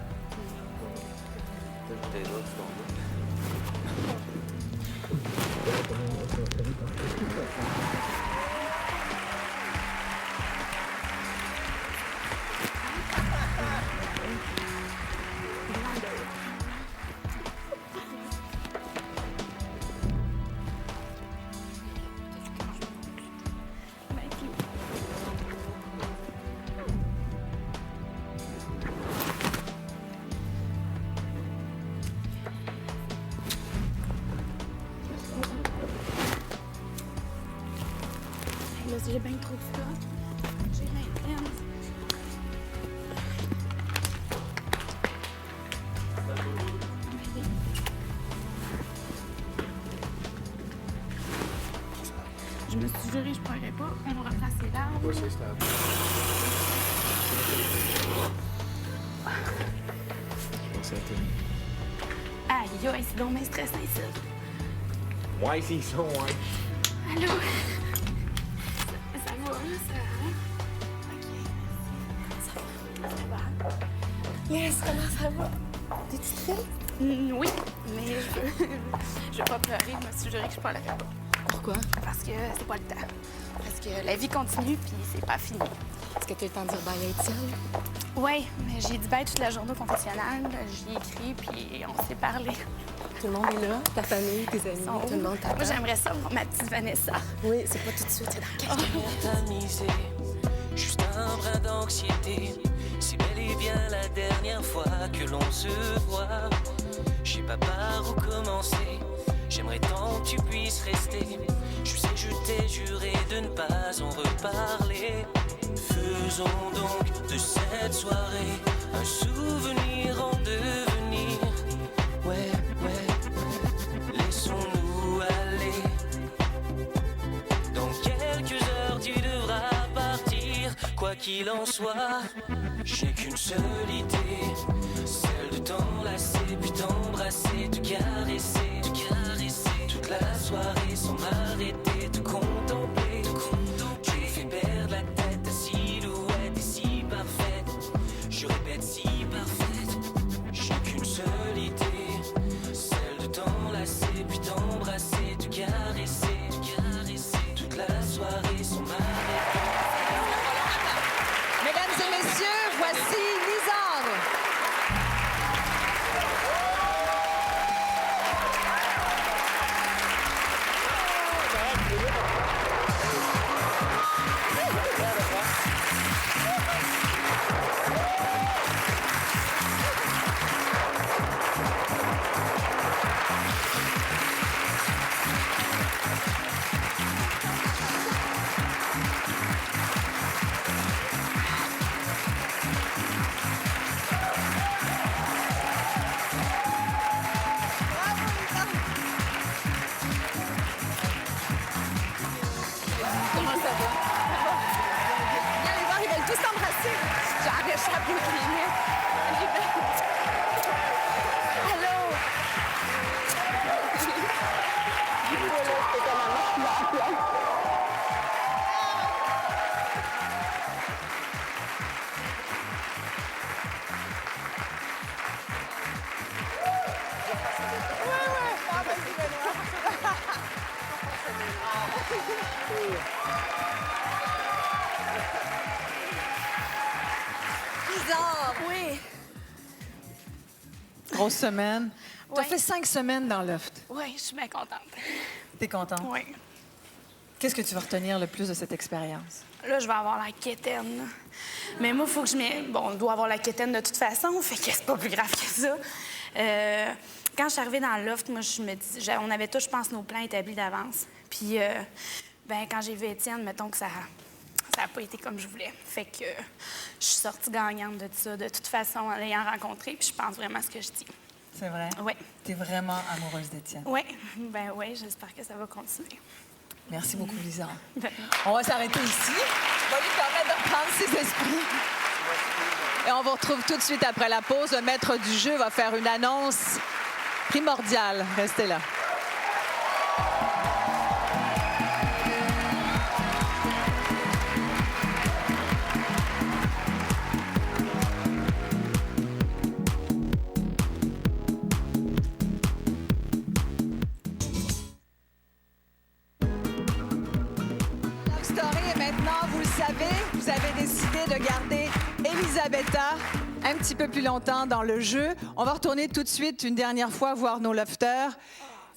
J'ai bien trop de flotte. J'ai rien pleine. Je me suis juré, je ne pleurais pas. On va replacer l'arbre. Oui, c'est stable. Je pensais à toi. Aïe, aïe, c'est donc bien stressant ici. Ouais, c'est ça, ouais. Allô? Ça va, ça? OK. Ça va. Yes, comment ça va? T'es-tu triste? Oui, mais je veux pas pleurer. Je me suis juré que je pleurerais pas. Pourquoi? Parce que c'est pas le temps. Parce que la vie continue, puis c'est pas fini. Est-ce que tu as eu le temps de dire bye à Étienne? Oui, mais j'ai dit bye toute la journée au confessionnal. J'y ai écrit, puis on s'est parlé. Tout le monde est là? Ta famille, tes amis, tout le monde t'attend? Moi, j'aimerais ça voir ma petite Vanessa. Oui, c'est pas tout de suite, c'est dans quelques minutes. Tamisé, juste un brin d'anxiété. C'est bel et bien la dernière fois que l'on se voit. Je sais pas par où commencer. J'aimerais tant que tu puisses rester. Je sais, je t'ai juré de ne pas en reparler. Faisons donc de cette soirée un souvenir en devenir. Ouais, ouais, laissons-nous aller. Dans quelques heures, tu devras partir. Quoi qu'il en soit, j'ai qu'une seule idée, celle de t'enlacer puis t'embrasser. soirée sans m'arrêter de contempler. Tu me fais perdre la tête, ta silhouette est si parfaite. Je répète si parfaite. J'ai qu'une seule idée, celle de t'enlacer, puis t'embrasser, te caresser, toute la soirée sans m'arrêter. Mesdames et messieurs, voici Lisandre. Comment ça va? Viens les voir, ils veulent tous s'embrasser. J'arrive, je plus que les miens. Allô? Lisandre! Oui. Grosse semaine. Tu as Ouais. fait 5 semaines dans Loft. Oui, je suis bien contente. T'es contente? Oui. Qu'est-ce que tu vas retenir le plus de cette expérience? Là, je vais avoir la quétaine. Mais moi, il faut que je mette... Bon, on doit avoir la quétaine de toute façon, fait que c'est pas plus grave que ça. Quand je suis arrivée dans le loft, moi, on avait tous, je pense, nos plans établis d'avance. Puis, quand j'ai vu Étienne, mettons que ça n'a pas été comme je voulais. Fait que je suis sortie gagnante de ça, de toute façon, en l'ayant rencontré. Puis je pense vraiment à ce que je dis. C'est vrai? Oui. T'es vraiment amoureuse d'Étienne. Oui. Ben oui, j'espère que ça va continuer. Merci beaucoup, Lisandre. Ben, On va s'arrêter ici. On va lui permettre de reprendre ses esprits. Et on vous retrouve tout de suite après la pause. Le maître du jeu va faire une annonce primordiale. Restez là. Love Story est maintenant, vous le savez, vous avez décidé de garder Elisabetta un petit peu plus longtemps dans le jeu. On va retourner tout de suite une dernière fois voir nos lofters.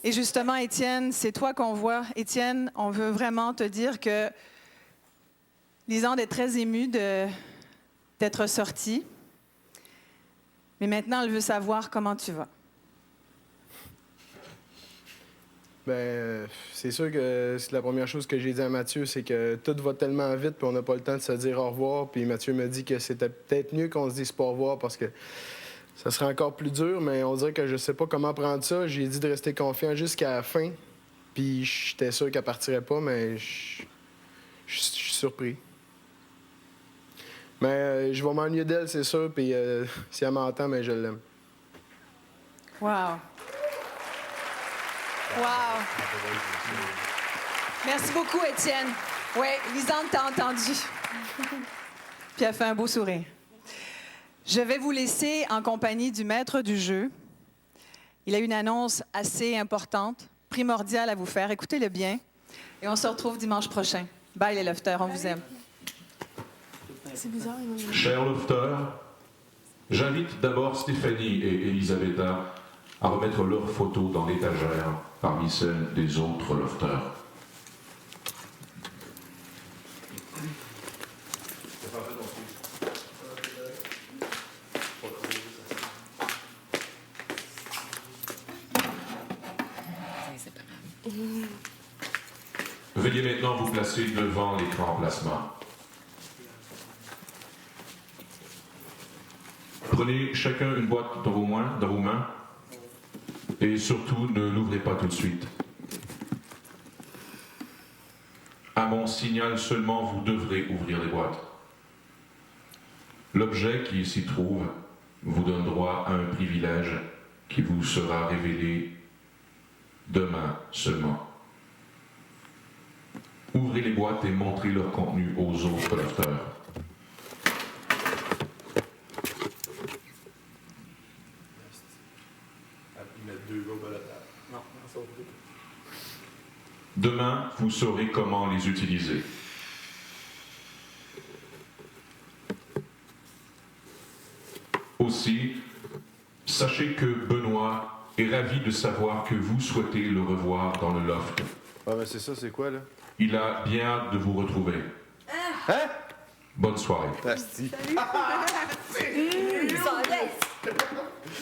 Et justement, Étienne, c'est toi qu'on voit. Étienne, on veut vraiment te dire que Lisande est très émue d'être sortie. Mais maintenant, elle veut savoir comment tu vas. Ben, c'est sûr que c'est la première chose que j'ai dit à Mathieu, c'est que tout va tellement vite, puis on n'a pas le temps de se dire au revoir. Puis Mathieu m'a dit que c'était peut-être mieux qu'on se dise pas au revoir parce que ça serait encore plus dur, mais on dirait que je sais pas comment prendre ça. J'ai dit de rester confiant jusqu'à la fin, puis j'étais sûr qu'elle partirait pas, mais je suis surpris. Mais je vais m'ennuyer d'elle, c'est sûr, puis si elle m'entend, mais je l'aime. Wow. Wow. Merci beaucoup, Étienne. Oui, Lisande t'a entendu. Puis elle fait un beau sourire. Je vais vous laisser en compagnie du maître du jeu. Il a une annonce assez importante, primordiale à vous faire. Écoutez-le bien. Et on se retrouve dimanche prochain. Bye, les lofters. On vous aime. C'est bizarre. Chers lofters, j'invite d'abord Stéphanie et Elisabetta à remettre leurs photos dans l'étagère parmi celles des autres lofters. Veuillez maintenant vous placer devant l'écran plasma. Prenez chacun une boîte dans vos mains et surtout ne l'ouvrez pas tout de suite. À mon signal seulement, vous devrez ouvrir les boîtes. L'objet qui s'y trouve vous donne droit à un privilège qui vous sera révélé demain seulement. Ouvrez les boîtes et montrez leur contenu aux autres lofters. Demain, vous saurez comment les utiliser. Aussi, sachez que Benoît est ravi de savoir que vous souhaitez le revoir dans le loft. Ah ben c'est ça, c'est quoi, là? Il a bien hâte de vous retrouver. Hein? Bonne soirée. Asti.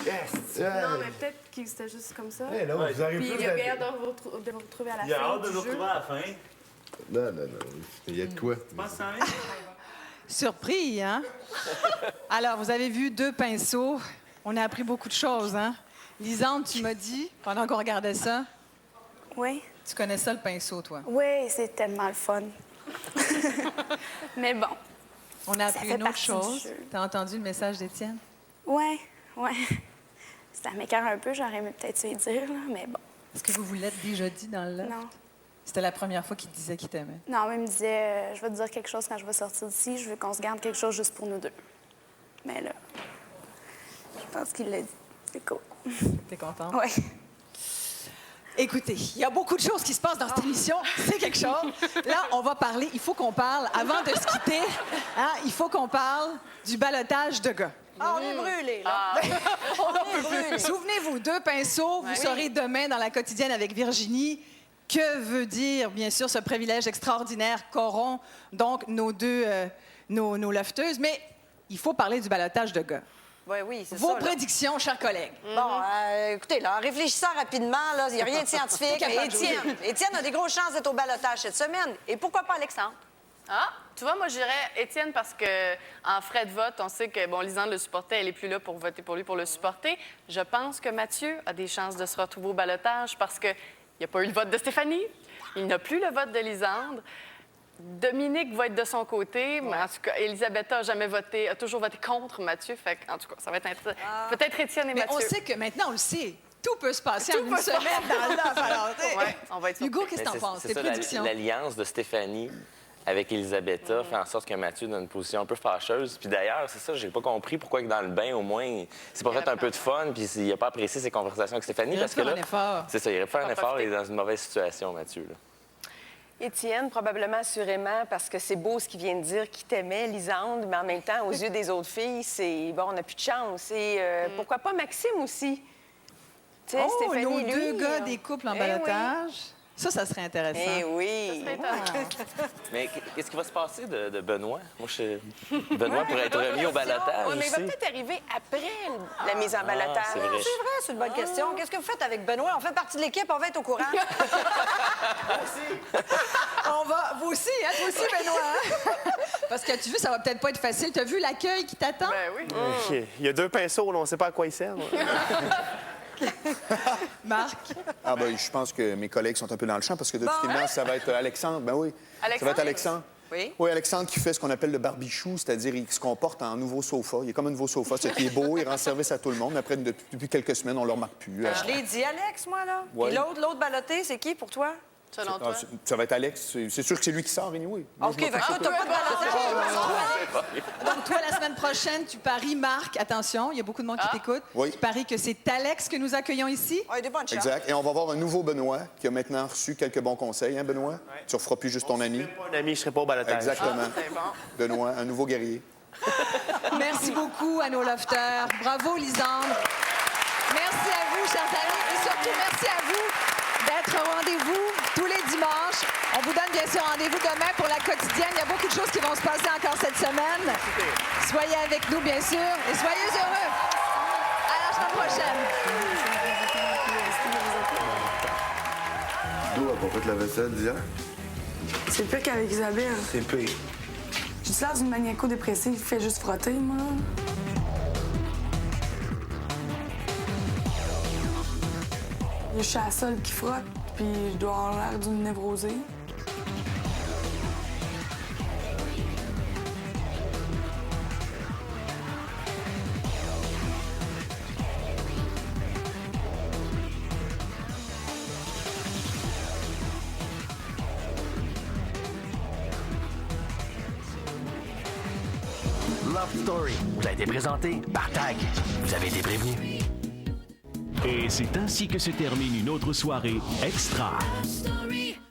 Yes! Non, mais peut-être que c'était juste comme ça. Eh, là, vous arrivez Puis plus il a à- bien hâte de vous retrouver à la fin. Il a hâte de du nous jeu. retrouver à la fin. Non. Il y a de quoi? Surpris, hein? Alors, vous avez vu 2 pinceaux. On a appris beaucoup de choses, hein? Lisande, tu m'as dit, pendant qu'on regardait ça, Oui. tu connais ça, le pinceau, toi? Oui, c'est tellement le fun. Mais bon. On a Ça appris fait une autre partie du chose. jeu. T'as entendu le message d'Étienne? Ouais. Ça m'écœure un peu, j'aurais aimé peut-être se le dire, là, mais bon. Est-ce que vous l'êtes déjà dit dans le loft? Non. C'était la première fois qu'il te disait qu'il t'aimait. Non, mais il me disait, je vais te dire quelque chose quand je vais sortir d'ici, je veux qu'on se garde quelque chose juste pour nous deux. Mais là, je pense qu'il l'a dit. C'est cool. T'es content? Oui. Écoutez, il y a beaucoup de choses qui se passent dans cette émission. C'est quelque chose. Là, on va parler. Il faut qu'on parle, avant de se quitter, hein, il faut qu'on parle du ballottage de gars. Ah, on est brûlés, là. On est brûlés. Souvenez-vous, 2 pinceaux. Vous saurez demain dans la quotidienne avec Virginie que veut dire, bien sûr, ce privilège extraordinaire qu'auront donc nos lofteuses. Mais il faut parler du ballottage de gars. Oui, c'est ça. Vos là. prédictions, chers collègues. Bon, écoutez, là, en réfléchissant rapidement, il n'y a rien de scientifique. Capable, Étienne a des grosses chances d'être au ballottage cette semaine. Et pourquoi pas Alexandre? Ah, tu vois, moi, je dirais Étienne parce que en frais de vote, on sait que, bon, Lisande le supportait, elle n'est plus là pour voter pour lui, pour le supporter. Je pense que Mathieu a des chances de se retrouver au ballottage parce qu'il n'y a pas eu le vote de Stéphanie, il n'a plus le vote de Lisande. Dominique va être de son côté, mais en tout cas, Elisabetta a toujours voté contre Mathieu. Fait en tout cas, ça va être peut-être Étienne et Mais Mathieu. on sait que maintenant, on le sait. Tout peut se passer Tout en une peut se semaine passer. dans le loft. Alors, tu sais. Ouais, on va être Hugo, surpris. qu'est-ce que t'en penses? C'est Tes ça, prédictions? l'alliance de Stéphanie avec Elisabetta fait en sorte que Mathieu est dans une position un peu fâcheuse. Puis d'ailleurs, c'est ça, j'ai pas compris pourquoi que dans le bain, au moins, il s'est pas fait un peu de fun, puis il a pas apprécié ses conversations avec Stéphanie. Il parce que aurait là, fait un effort. c'est ça, il aurait fait un effort et il est dans une mauvaise situation, Mathieu. Là. Étienne, probablement, assurément, parce que c'est beau ce qu'il vient de dire, qu'il t'aimait, Lisande, mais en même temps, aux yeux des autres filles, c'est bon, on n'a plus de chance. Et pourquoi pas Maxime aussi? Tu sais, Oh, Stéphanie, nos lui, 2 gars des couples en ballottage. Ça serait intéressant. Eh oui. Mais qu'est-ce qui va se passer de Benoît? Benoît pourrait être remis au ballottage Oui, mais il va aussi. peut-être arriver après la mise en ballottage. c'est vrai. C'est une bonne question. Qu'est-ce que vous faites avec Benoît? On fait partie de l'équipe, on va être au courant. Vous aussi, hein? Toi aussi, Benoît. Hein? Parce que tu veux, ça va peut-être pas être facile. Tu as vu l'accueil qui t'attend? Ben oui. OK. Il y a 2 pinceaux, là, on ne sait pas à quoi ils servent. Marc? Ah ben, je pense que mes collègues sont un peu dans le champ parce que de toute évidence, ça va être Alexandre. Ben oui. Ça va être Alexandre. Oui. Oui, Alexandre qui fait ce qu'on appelle le barbichou, c'est-à-dire il se comporte en nouveau sofa. Il est comme un nouveau sofa, ce qui est beau, il rend service à tout le monde. Après, depuis quelques semaines, on ne le remarque plus. Je l'ai dit, Alex, moi, là. Ouais. Et l'autre ballotté, c'est qui pour toi? Selon toi? Ça va être Alex. C'est sûr que c'est lui qui sort, anyway. Moi, OK, je m'en fait que fous. toi, t'as pas de ballottage. Donc, toi, la semaine prochaine, tu paries, Marc, attention, il y a beaucoup de monde qui t'écoute. Oui. Tu paries que c'est Alex que nous accueillons ici. Oui, des bonnes chances. Exact. Et on va voir un nouveau Benoît qui a maintenant reçu quelques bons conseils, hein, Benoît? Tu ne referas plus juste ton ami. Pas un ami, je serai pas au ballottage. Exactement. C'est bon. Benoît, un nouveau guerrier. Merci beaucoup à nos lofters. Bravo, Lisande. Merci à vous, chers amis. Et surtout, merci à vous d'être au rendez-vous tous les dimanches. On vous donne bien sûr rendez-vous demain pour la quotidienne. Il y a beaucoup de choses qui vont se passer encore cette semaine. Soyez avec nous, bien sûr, et soyez heureux. À la semaine prochaine. D'où a pas fait la vaisselle d'hier? C'est pire qu'avec Isabelle. C'est pire. J'ai l'air d'une maniaco-dépressive qui fait juste frotter, moi. Je suis la seule qui frotte, puis je dois avoir l'air d'une névrosée. Love Story vous a été présenté par TAG. Vous avez été prévenus. Et c'est ainsi que se termine une autre soirée extra. Love Story.